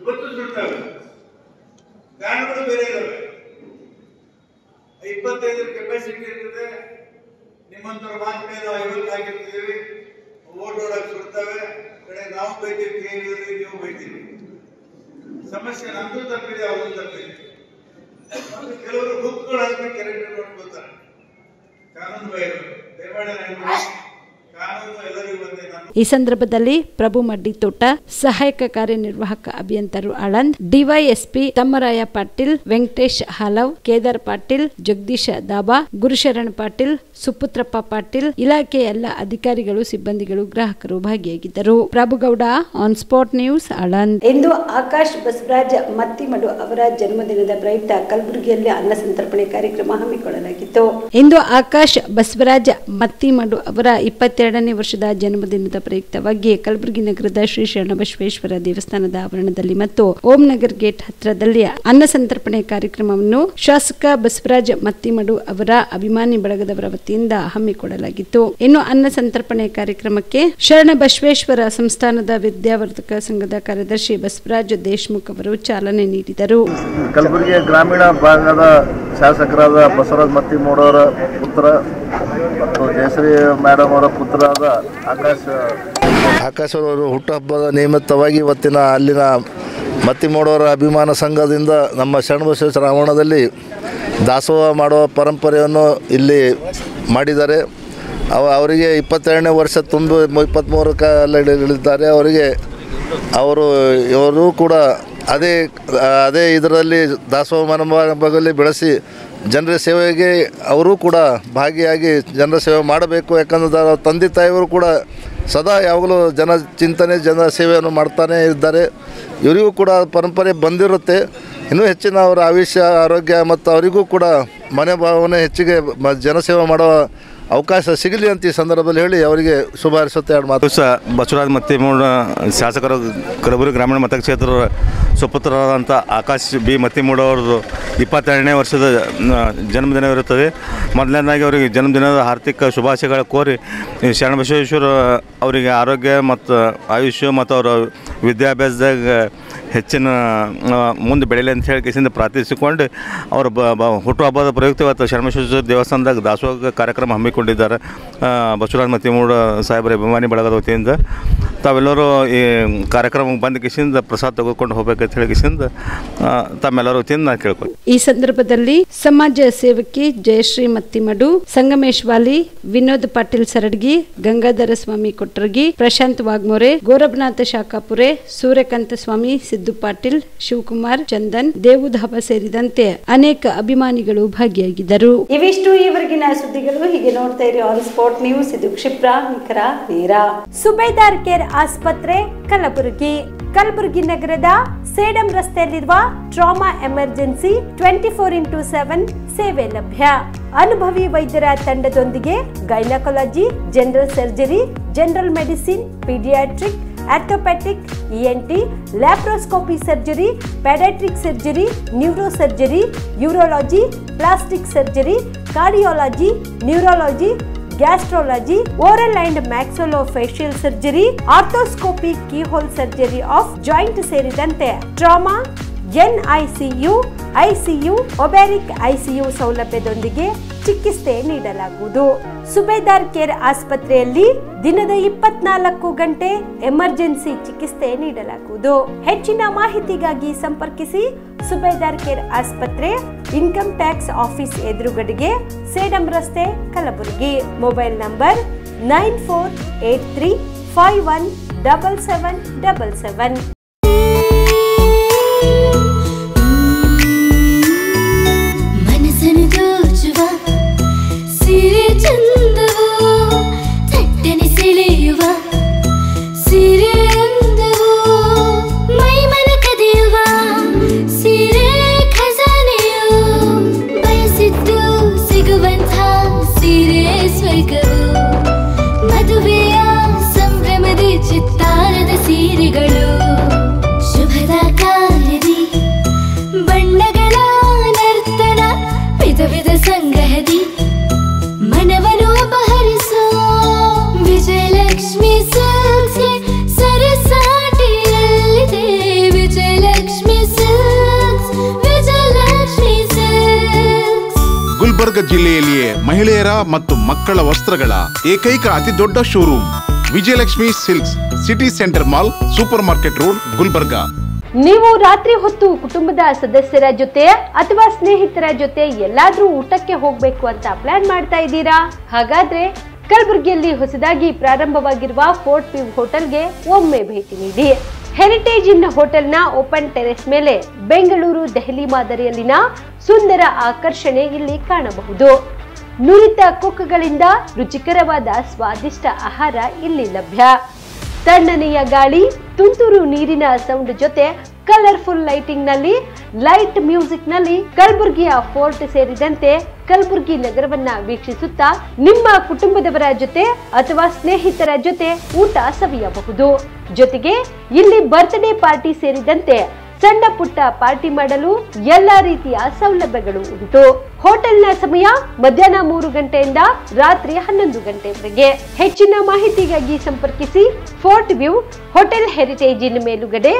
ಇವತ್ತು ಸುಡ್ತವೆ. ಕಾರಣಗಳು ಬೇರೆ ಇದಾವೆ. 25 ಕೆಪಾಸಿಟಿ ಇರ್ತದೆ, ನಿಮ್ಮಂತರ ಮಾತು ಮೇಲೆ 50 ಹಾಕಿರ್ತೀವಿ, ಓಟ್ ಓಡಕ್ಕೆ ಸುಡ್ತವೆ. ಕಡೆ ನಾವು ಬೈತೀವಿ, ಕೇಳಿದ್ರಿ ನೀವು ಬೈತೀವಿ. ಸಮಸ್ಯೆ ನಮ್ದು ತಪ್ಪಿದೆ, ಅವ್ರದ್ದು ತಪ್ಪಿದೆ. ಮತ್ತು ಕೆಲವರು ಹುಕ್ಕುಗಳು ಹಾಕಿ ಕೆರೆಂಟ್ ನೋಡ್ಕೊಳ್ತಾರೆ. ಕಾನೂನು ಭಯ, ದಯಮಾಡಿ ಕಾನೂನು ಎಲ್ಲರಿಗೂ ಬಂದೆ. ಈ ಸಂದರ್ಭದಲ್ಲಿ ಪ್ರಭು ಮಡ್ಡಿತೋಟ, ಸಹಾಯಕ ಕಾರ್ಯನಿರ್ವಾಹಕ ಅಭಿಯಂತರು ಆಳಂದ್, ಡಿವೈಎಸ್ಪಿ ತಮ್ಮರಾಯ ಪಾಟೀಲ್, ವೆಂಕಟೇಶ್ ಹಾಲವ್, ಕೇದಾರ್ ಪಾಟೀಲ್, ಜಗದೀಶ ದಾಬಾ, ಗುರುಶರಣ್ ಪಾಟೀಲ್, ಸುಪುತ್ರಪ್ಪ ಪಾಟೀಲ್, ಇಲಾಖೆಯ ಎಲ್ಲ ಅಧಿಕಾರಿಗಳು, ಸಿಬ್ಬಂದಿಗಳು, ಗ್ರಾಹಕರು ಭಾಗಿಯಾಗಿದ್ದರು. Prabhugouda, on spot news, Aland. ಇಂದು ಆಕಾಶ್ ಬಸವರಾಜ ಮತ್ತಿಮಡು ಅವರ ಜನ್ಮದಿನದ ಪ್ರಯುಕ್ತ ಕಲಬುರಗಿಯಲ್ಲಿ ಅನ್ನ ಸಂತರ್ಪಣೆ ಕಾರ್ಯಕ್ರಮ ಹಮ್ಮಿಕೊಳ್ಳಲಾಗಿತ್ತು. ಇಂದು ಆಕಾಶ್ ಬಸವರಾಜ ಮತ್ತಿಮಡು ಅವರ 22ನೇ ವರ್ಷದ ಜನ್ಮದಿನದ ಪ್ರಯುಕ್ತವಾಗಿ ಕಲಬುರಗಿ ನಗರದ ಶ್ರೀ ಶರಣಬಸವೇಶ್ವರ ದೇವಸ್ಥಾನದ ಆವರಣದಲ್ಲಿ ಮತ್ತು ಓಂ ನಗರ್ ಗೇಟ್ ಹತ್ತಿರದಲ್ಲಿ ಅನ್ನ ಸಂತರ್ಪಣೆ ಕಾರ್ಯಕ್ರಮವನ್ನು ಶಾಸಕ ಬಸವರಾಜ ಮತ್ತಿಮಡು ಅವರ ಅಭಿಮಾನಿ ಬಳಗದವರ ವತಿಯಿಂದ ಹಮ್ಮಿಕೊಳ್ಳಲಾಗಿತ್ತು. ಇನ್ನು ಅನ್ನ ಸಂತರ್ಪಣೆ ಕಾರ್ಯಕ್ರಮಕ್ಕೆ ಶರಣಬಸವೇಶ್ವರ ಸಂಸ್ಥಾನದ ವಿದ್ಯಾವರ್ಧಕ ಸಂಘದ ಕಾರ್ಯದರ್ಶಿ ಬಸವರಾಜ ದೇಶಮುಖ್ ಅವರು ಚಾಲನೆ ನೀಡಿದರು. ಕಲಬುರಗಿ ಗ್ರಾಮೀಣ ಭಾಗದ ಶಾಸಕರಾದ ಬಸವರಾಜ ಮತ್ತಿಮಡು ಅವರ ಪುತ್ರ ಮತ್ತು ಜಯಶ್ರೀ ಮೇಡಮ್ ಅವರ ಪುತ್ರರಾದ ಆಕಾಶ್ ಅವರು ಹುಟ್ಟುಹಬ್ಬದ ನಿಮಿತ್ತವಾಗಿ ಇವತ್ತಿನ ಅಲ್ಲಿನ ಮತ್ತಿಮೂಡವರ ಅಭಿಮಾನ ಸಂಘದಿಂದ ನಮ್ಮ ಶರಣಬಸವೇಶ್ವರ ಆವರಣದಲ್ಲಿ ದಾಸೋಹ ಮಾಡುವ ಪರಂಪರೆಯನ್ನು ಇಲ್ಲಿ ಮಾಡಿದ್ದಾರೆ. ಅವರಿಗೆ 22ನೇ ವರ್ಷ ತುಂಬಿ 23ಕ್ಕೆ ಅವರಿಗೆ ಇವರು ಕೂಡ ಅದೇ ಇದರಲ್ಲಿ ದಾಸೋಹ ಮನೋಭಾವದಲ್ಲಿ ಬೆಳೆಸಿ ಜನರ ಸೇವೆಗೆ ಅವರು ಕೂಡ ಭಾಗಿಯಾಗಿ ಜನರ ಸೇವೆ ಮಾಡಬೇಕು. ಯಾಕಂದ್ರೆ ತಂದೆ ತಾಯಿಯವರು ಕೂಡ ಸದಾ ಯಾವಾಗಲೂ ಜನ ಚಿಂತನೆ, ಜನ ಸೇವೆಯನ್ನು ಮಾಡ್ತಾನೇ ಇದ್ದಾರೆ. ಇವರಿಗೂ ಕೂಡ ಪರಂಪರೆ ಬಂದಿರುತ್ತೆ. ಇನ್ನೂ ಹೆಚ್ಚಿನ ಅವರ ಆಯುಷ್ಯ, ಆರೋಗ್ಯ ಮತ್ತು ಅವರಿಗೂ ಕೂಡ ಮನೆ ಭಾವನೆ ಹೆಚ್ಚಿಗೆ ಜನಸೇವೆ ಮಾಡುವ ಅವಕಾಶ ಸಿಗಲಿ ಅಂತ ಈ ಸಂದರ್ಭದಲ್ಲಿ ಹೇಳಿ ಅವರಿಗೆ ಶುಭ ಹಾರೈಸುತ್ತೆ. ಎರಡು ಮಾತು. ಬಸವರಾಜ ಮತ್ತಿಮೂಡು ಶಾಸಕರು ಕಲಬುರಗಿ ಗ್ರಾಮೀಣ ಮತಕ್ಷೇತ್ರದ ಸುಪುತ್ರರಾದಂಥ ಆಕಾಶ್ ಬಿ ಮತ್ತಿಮೂಡು ಅವ್ರದ್ದು 22ನೇ ವರ್ಷದ ಜನ್ಮದಿನವಿರುತ್ತದೆ. ಮೊದಲನೇದಾಗಿ ಅವರಿಗೆ ಜನ್ಮದಿನದ ಆರ್ಥಿಕ ಶುಭಾಶಯಗಳ ಕೋರಿ ಶರಣಬಸವೇಶ್ವರ ಅವರಿಗೆ ಆರೋಗ್ಯ ಮತ್ತು ಆಯುಷ್ಯ ಮತ್ತು ಅವರ ವಿದ್ಯಾಭ್ಯಾಸದಾಗ ಹೆಚ್ಚಿನ ಮುಂದೆ ಬೆಳೆಯಲಿ ಅಂತ ಹೇಳಿ ಕಿಸಿಂದ ಪ್ರಾರ್ಥಿಸಿಕೊಂಡು ಅವರ ಹುಟ್ಟುಹಬ್ಬದ ಪ್ರಯುಕ್ತ ಇವತ್ತು ಶರಣಬಸವೇಶ್ವರ ದೇವಸ್ಥಾನದಾಗ ದಾಸೋಹ ಕಾರ್ಯಕ್ರಮ ಹಮ್ಮಿಕೊಂಡಿದ್ದಾರೆ. ಬಸವರಾಜ ಮತ್ತಿಮೂಡು ಸಾಹೇಬರ ಅಭಿಮಾನಿ ಬಳಗದ ವತಿಯಿಂದ ತಾವೆಲ್ಲರೂ ಈ ಕಾರ್ಯಕ್ರಮಕ್ಕೆ ಬಂದ ಕಿಸಿಂದ ಪ್ರಸಾದ ತೆಗೆದುಕೊಂಡು ಹೋಗ್ಬೇಕಂತ ಹೇಳಿ ಕಿಸಿಂದ ತಮ್ಮೆಲ್ಲರ ವತಿಯಿಂದ ನಾನು ಕೇಳ್ಕೊಂಡು ಈ ಸಂದರ್ಭದಲ್ಲಿ ಸಮಾಜ ಸೇವಕಿ ಜಯಶ್ರೀ ಮತ್ತಿಮಡು, ಸಂಗಮೇಶ್ ವಾಲಿ, ವಿನೋದ್ ಪಾಟೀಲ್ ಸರಡ್ಗಿ, ಗಂಗಾಧರ ಸ್ವಾಮಿ ಕೊಟ್ರಗಿ, ಪ್ರಶಾಂತ್ ವಾಗ್ಮೋರೆ, ಗೋರಬನಾಥ ಶಾಖಾಪುರೆ, ಸೂರ್ಯಕಾಂತ ಸ್ವಾಮಿ, ಸಿದ್ದು ಪಾಟೀಲ್, ಶಿವಕುಮಾರ್, ಚಂದನ್, ದೇವುಧಾಬ ಸೇರಿದಂತೆ ಅನೇಕ ಅಭಿಮಾನಿಗಳು ಭಾಗಿಯಾಗಿದ್ದರು. ಇವಿಷ್ಟು ಈವರೆಗಿನ ಸುದ್ದಿಗಳು. ಹೀಗೆ ನೋಡ್ತಾ ಇರಿ ಆನ್ ಸ್ಪಾಟ್ ನ್ಯೂಸ್. ಇದು ಕ್ಷಿಪ್ರ, ನಿಖರ, ನೇರ. ಸುಬೇದಾರ್ ಕೇರ್ ಆಸ್ಪತ್ರೆ ಕಲಬುರಗಿ. ಕಲಬುರಗಿ ನಗರದ ಸೇಡಂ ರಸ್ತೆಯಲ್ಲಿರುವ ಟ್ರಾಮಾ ಎಮರ್ಜೆನ್ಸಿ 24x7 ಸೇವೆ ಲಭ್ಯ. ಅನುಭವಿ ವೈದ್ಯರ ತಂಡದೊಂದಿಗೆ gynaecology, general surgery, general medicine, paediatric, orthopaedic, ENT, laparoscopy surgery, paediatric surgery, neuro surgery, urology, plastic surgery, cardiology, neurology, gastrology, oral and maxillofacial surgery, arthroscopy, keyhole surgery of joint ಸೇರಿದಂತೆ trauma, NICU, ICU, obstetric ICU ಸೌಲಭ್ಯದೊಂದಿಗೆ ಚಿಕಿತ್ಸೆ ನೀಡಲಾಗುವುದು. ಸುಬೇದಾರ್ care ಆಸ್ಪತ್ರೆಯಲ್ಲಿ ದಿನದ 24 ಗಂಟೆ emergency ಚಿಕಿತ್ಸೆ ನೀಡಲಾಗುವುದು. ಹೆಚ್ಚಿನ ಮಾಹಿತಿಗಾಗಿ ಸಂಪರ್ಕಿಸಿ ಸುಬೇದಾರ್ ಕೇರ್ ಆಸ್ಪತ್ರೆ, ಇನ್ಕಮ್ ಟ್ಯಾಕ್ಸ್ ಆಫೀಸ್ ಎದುರುಗಡೆಗೆ, ಸೇಡಂ ರಸ್ತೆ, ಕಲಬುರಗಿ. Mobile number 9483517777. ಮದುವೆಯ ಸಂಭ್ರಮದ ಚಿತ್ತಾರದ ಸೀರೆಗಳು, ಶುಭದ ಕಾರ್ಯದಿ ಬಣ್ಣಗಳ ನರ್ತನ, ವಿಧ ವಿಧ ಸಂಗ್ರಹದಿ ಮನವನ್ನು ಅಪಹರಿಸೋ ವಿಜಯಲಕ್ಷ್ಮಿ ಸಿಲ್ಕ್ಸ್ಗೆ ಸರಸಾಟಿಯಲ್ಲಿದೆ. Vijayalakshmi silks, Vijayalakshmi silks. ಗುಲ್ಬರ್ಗ ಜಿಲ್ಲೆಯಲ್ಲಿಯೇ ಮಹಿಳೆಯರ ಮತ್ತು ಮಕ್ಕಳ ವಸ್ತ್ರಗಳ ಏಕೈಕ ಅತಿ ದೊಡ್ಡ showroom Vijayalakshmi silks, city centre mall, super market road, Gulbarga. ನೀವು ರಾತ್ರಿ ಹೊತ್ತು ಕುಟುಂಬದ ಸದಸ್ಯರ ಜೊತೆ ಅಥವಾ ಸ್ನೇಹಿತರ ಜೊತೆ ಎಲ್ಲಾದ್ರೂ ಊಟಕ್ಕೆ ಹೋಗ್ಬೇಕು ಅಂತ ಪ್ಲಾನ್ ಮಾಡ್ತಾ ಇದ್ದೀರಾ? ಹಾಗಾದ್ರೆ ಕಲಬುರಗಿಯಲ್ಲಿ ಹೊಸದಾಗಿ ಪ್ರಾರಂಭವಾಗಿರುವ ಫೋರ್ಟ್ ವ್ಯೂ ಹೋಟೆಲ್ಗೆ ಒಮ್ಮೆ ಭೇಟಿ ನೀಡಿ. ಹೆರಿಟೇಜ್ ಇನ್ ಹೋಟೆಲ್ನ ಓಪನ್ ಟೆರೆಸ್ ಮೇಲೆ ಬೆಂಗಳೂರು, ದೆಹಲಿ ಮಾದರಿಯಲ್ಲಿನ ಸುಂದರ ಆಕರ್ಷಣೆ ಇಲ್ಲಿ ಕಾಣಬಹುದು. ನುರಿತ ಕುಕ್ಗಳಿಂದ ರುಚಿಕರವಾದ ಸ್ವಾದಿಷ್ಟ ಆಹಾರ ಇಲ್ಲಿ ಲಭ್ಯ. ತಣ್ಣನೆಯ ಗಾಳಿ, ತುಂತುರು ನೀರಿನ ಸೌಂಡ್ ಜೊತೆ ಕಲರ್ಫುಲ್ ಲೈಟಿಂಗ್ ನಲ್ಲಿ, ಲೈಟ್ ಮ್ಯೂಸಿಕ್ ನಲ್ಲಿ ಕಲಬುರಗಿಯ ಫೋರ್ಟ್ ಸೇರಿದಂತೆ ಕಲಬುರಗಿ ನಗರವನ್ನ ವೀಕ್ಷಿಸುತ್ತಾ ನಿಮ್ಮ ಕುಟುಂಬದವರ ಜೊತೆ ಅಥವಾ ಸ್ನೇಹಿತರ ಜೊತೆ ಊಟ ಸವಿಯಬಹುದು. ಜೊತೆಗೆ ಇಲ್ಲಿ ಬರ್ತ್ಡೇ ಪಾರ್ಟಿ ಸೇರಿದಂತೆ ಸಣ್ಣ ಪುಟ್ಟ ಪಾರ್ಟಿ ಮಾಡಲು ಎಲ್ಲಾ ರೀತಿಯ ಸೌಲಭ್ಯಗಳು ಉಂಟು. ಹೋಟೆಲ್ನ ಸಮಯ ಮಧ್ಯಾಹ್ನ 3 ಗಂಟೆಯಿಂದ ರಾತ್ರಿ 11 ಗಂಟೆವರೆಗೆ. ಹೆಚ್ಚಿನ ಮಾಹಿತಿಗಾಗಿ ಸಂಪರ್ಕಿಸಿ ಫೋರ್ಟ್ ವ್ಯೂ ಹೋಟೆಲ್, ಹೆರಿಟೇಜ್ ಇನ್ ಮೇಲುಗಡೆ,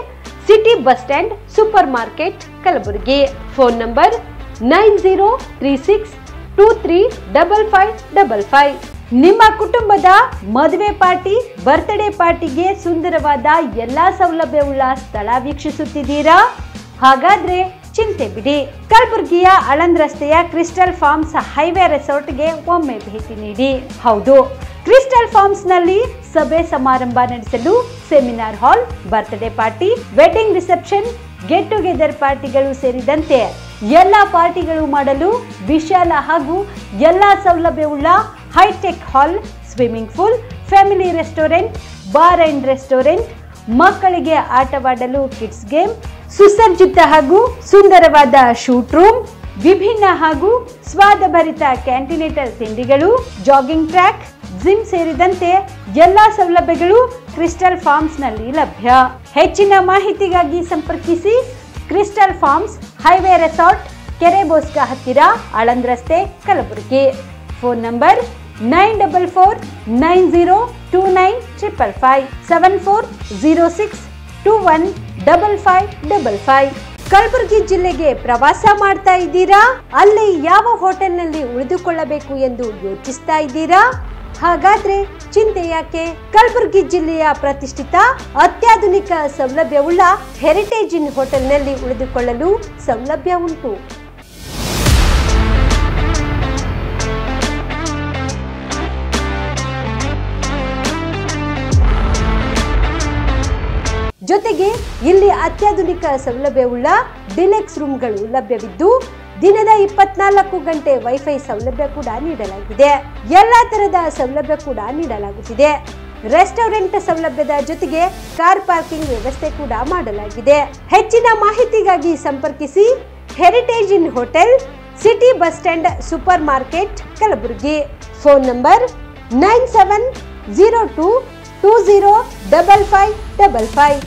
city bus stand, super market, Kalaburagi. Phone number 9036235555. ನಿಮ್ಮ ಕುಟುಂಬದ ಮದುವೆ ಪಾರ್ಟಿ, ಬರ್ತ್ಡೇ ಪಾರ್ಟಿಗೆ ಸುಂದರವಾದ ಎಲ್ಲಾ ಸೌಲಭ್ಯವುಳ್ಳ ಸ್ಥಳ ವೀಕ್ಷಿಸುತ್ತಿದ್ದೀರಾ? ಹಾಗಾದ್ರೆ ಚಿಂತೆ ಬಿಡಿ. ಕಲಬುರಗಿಯ ಆಳಂದ್ ರಸ್ತೆಯ ಕ್ರಿಸ್ಟಲ್ ಫಾರ್ಮ್ಸ್ ಹೈವೇ ರೆಸಾರ್ಟ್ಗೆ ಒಮ್ಮೆ ಭೇಟಿ ನೀಡಿ. ಹೌದು, ಕ್ರಿಸ್ಟಲ್ ಫಾರ್ಮ್ಸ್ ನಲ್ಲಿ ಸಭೆ ಸಮಾರಂಭ ನಡೆಸಲು seminar hall, birthday party, wedding reception, get together ಪಾರ್ಟಿಗಳು ಸೇರಿದಂತೆ ಎಲ್ಲಾ ಪಾರ್ಟಿಗಳು ಮಾಡಲು ವಿಶಾಲ ಹಾಗೂ ಎಲ್ಲಾ ಸೌಲಭ್ಯವುಳ್ಳ hi-tech hall, swimming pool, family restaurant, bar and restaurant, ಮಕ್ಕಳಿಗೆ ಆಟವಾಡಲು ಕಿಡ್ಸ್ ಗೇಮ್, ಸುಸಜ್ಜಿತ ಹಾಗೂ ಸುಂದರವಾದ ಶೂಟ್ ರೂಮ್, ವಿಭಿನ್ನ ಹಾಗೂ ಸ್ವಾದಭರಿತ ಕ್ಯಾಂಟಿನೇಟಲ್ ತಿಂಡಿಗಳು, ಜಾಗಿಂಗ್ ಟ್ರ್ಯಾಕ್, ಜಿಮ್ ಸೇರಿದಂತೆ ಎಲ್ಲಾ ಸೌಲಭ್ಯಗಳು ಕ್ರಿಸ್ಟಲ್ ಫಾರ್ಮ್ಸ್ ನಲ್ಲಿ ಲಭ್ಯ. ಹೆಚ್ಚಿನ ಮಾಹಿತಿಗಾಗಿ ಸಂಪರ್ಕಿಸಿ ಕ್ರಿಸ್ಟಲ್ ಫಾರ್ಮ್ಸ್ ಹೈವೇ ರೆಸಾರ್ಟ್, ಕೆರೆ ಬೋಸ್ಕ ಹತ್ತಿರ, ಆಳಂದ್ ರಸ್ತೆ, ಕಲಬುರಗಿ. Phone number 9490295555 7406215555. ಕಲಬುರಗಿ ಜಿಲ್ಲೆಗೆ ಪ್ರವಾಸ ಮಾಡ್ತಾ ಇದ್ದೀರಾ? ಅಲ್ಲಿ ಯಾವ ಹೋಟೆಲ್ನಲ್ಲಿ ಉಳಿದುಕೊಳ್ಳಬೇಕು ಎಂದು ಯೋಚಿಸ್ತಾ ಇದ್ದೀರಾ? ಹಾಗಾದ್ರೆ ಚಿಂತೆ ಯಾಕೆ? ಕಲಬುರಗಿ ಜಿಲ್ಲೆಯ ಪ್ರತಿಷ್ಠಿತ ಅತ್ಯಾಧುನಿಕ ಸೌಲಭ್ಯವುಳ್ಳ ಹೆರಿಟೇಜ್ ಇನ್ ಹೋಟೆಲ್ನಲ್ಲಿ ಉಳಿದುಕೊಳ್ಳಲು ಸೌಲಭ್ಯ ಉಂಟು. ಜೊತೆಗೆ ಇಲ್ಲಿ ಅತ್ಯಾಧುನಿಕ ಸೌಲಭ್ಯವುಳ್ಳ ಡಿಲೆಕ್ಸ್ ರೂಮ್ಗಳು ಲಭ್ಯವಿದ್ದು ದಿನದ 24 ಗಂಟೆ ವೈಫೈ ಸೌಲಭ್ಯ ಕೂಡ ನೀಡಲಾಗಿದೆ. ಎಲ್ಲಾ ತರದ ಸೌಲಭ್ಯ ಕೂಡ ನೀಡಲಾಗುತ್ತಿದೆ. ರೆಸ್ಟೋರೆಂಟ್ ಸೌಲಭ್ಯದ ಜೊತೆಗೆ ಕಾರ್ ಪಾರ್ಕಿಂಗ್ ವ್ಯವಸ್ಥೆ ಕೂಡ ಮಾಡಲಾಗಿದೆ. ಹೆಚ್ಚಿನ ಮಾಹಿತಿಗಾಗಿ ಸಂಪರ್ಕಿಸಿ heritage inn hotel, city bus stand, super market, Kalaburagi. Phone number 9702205555.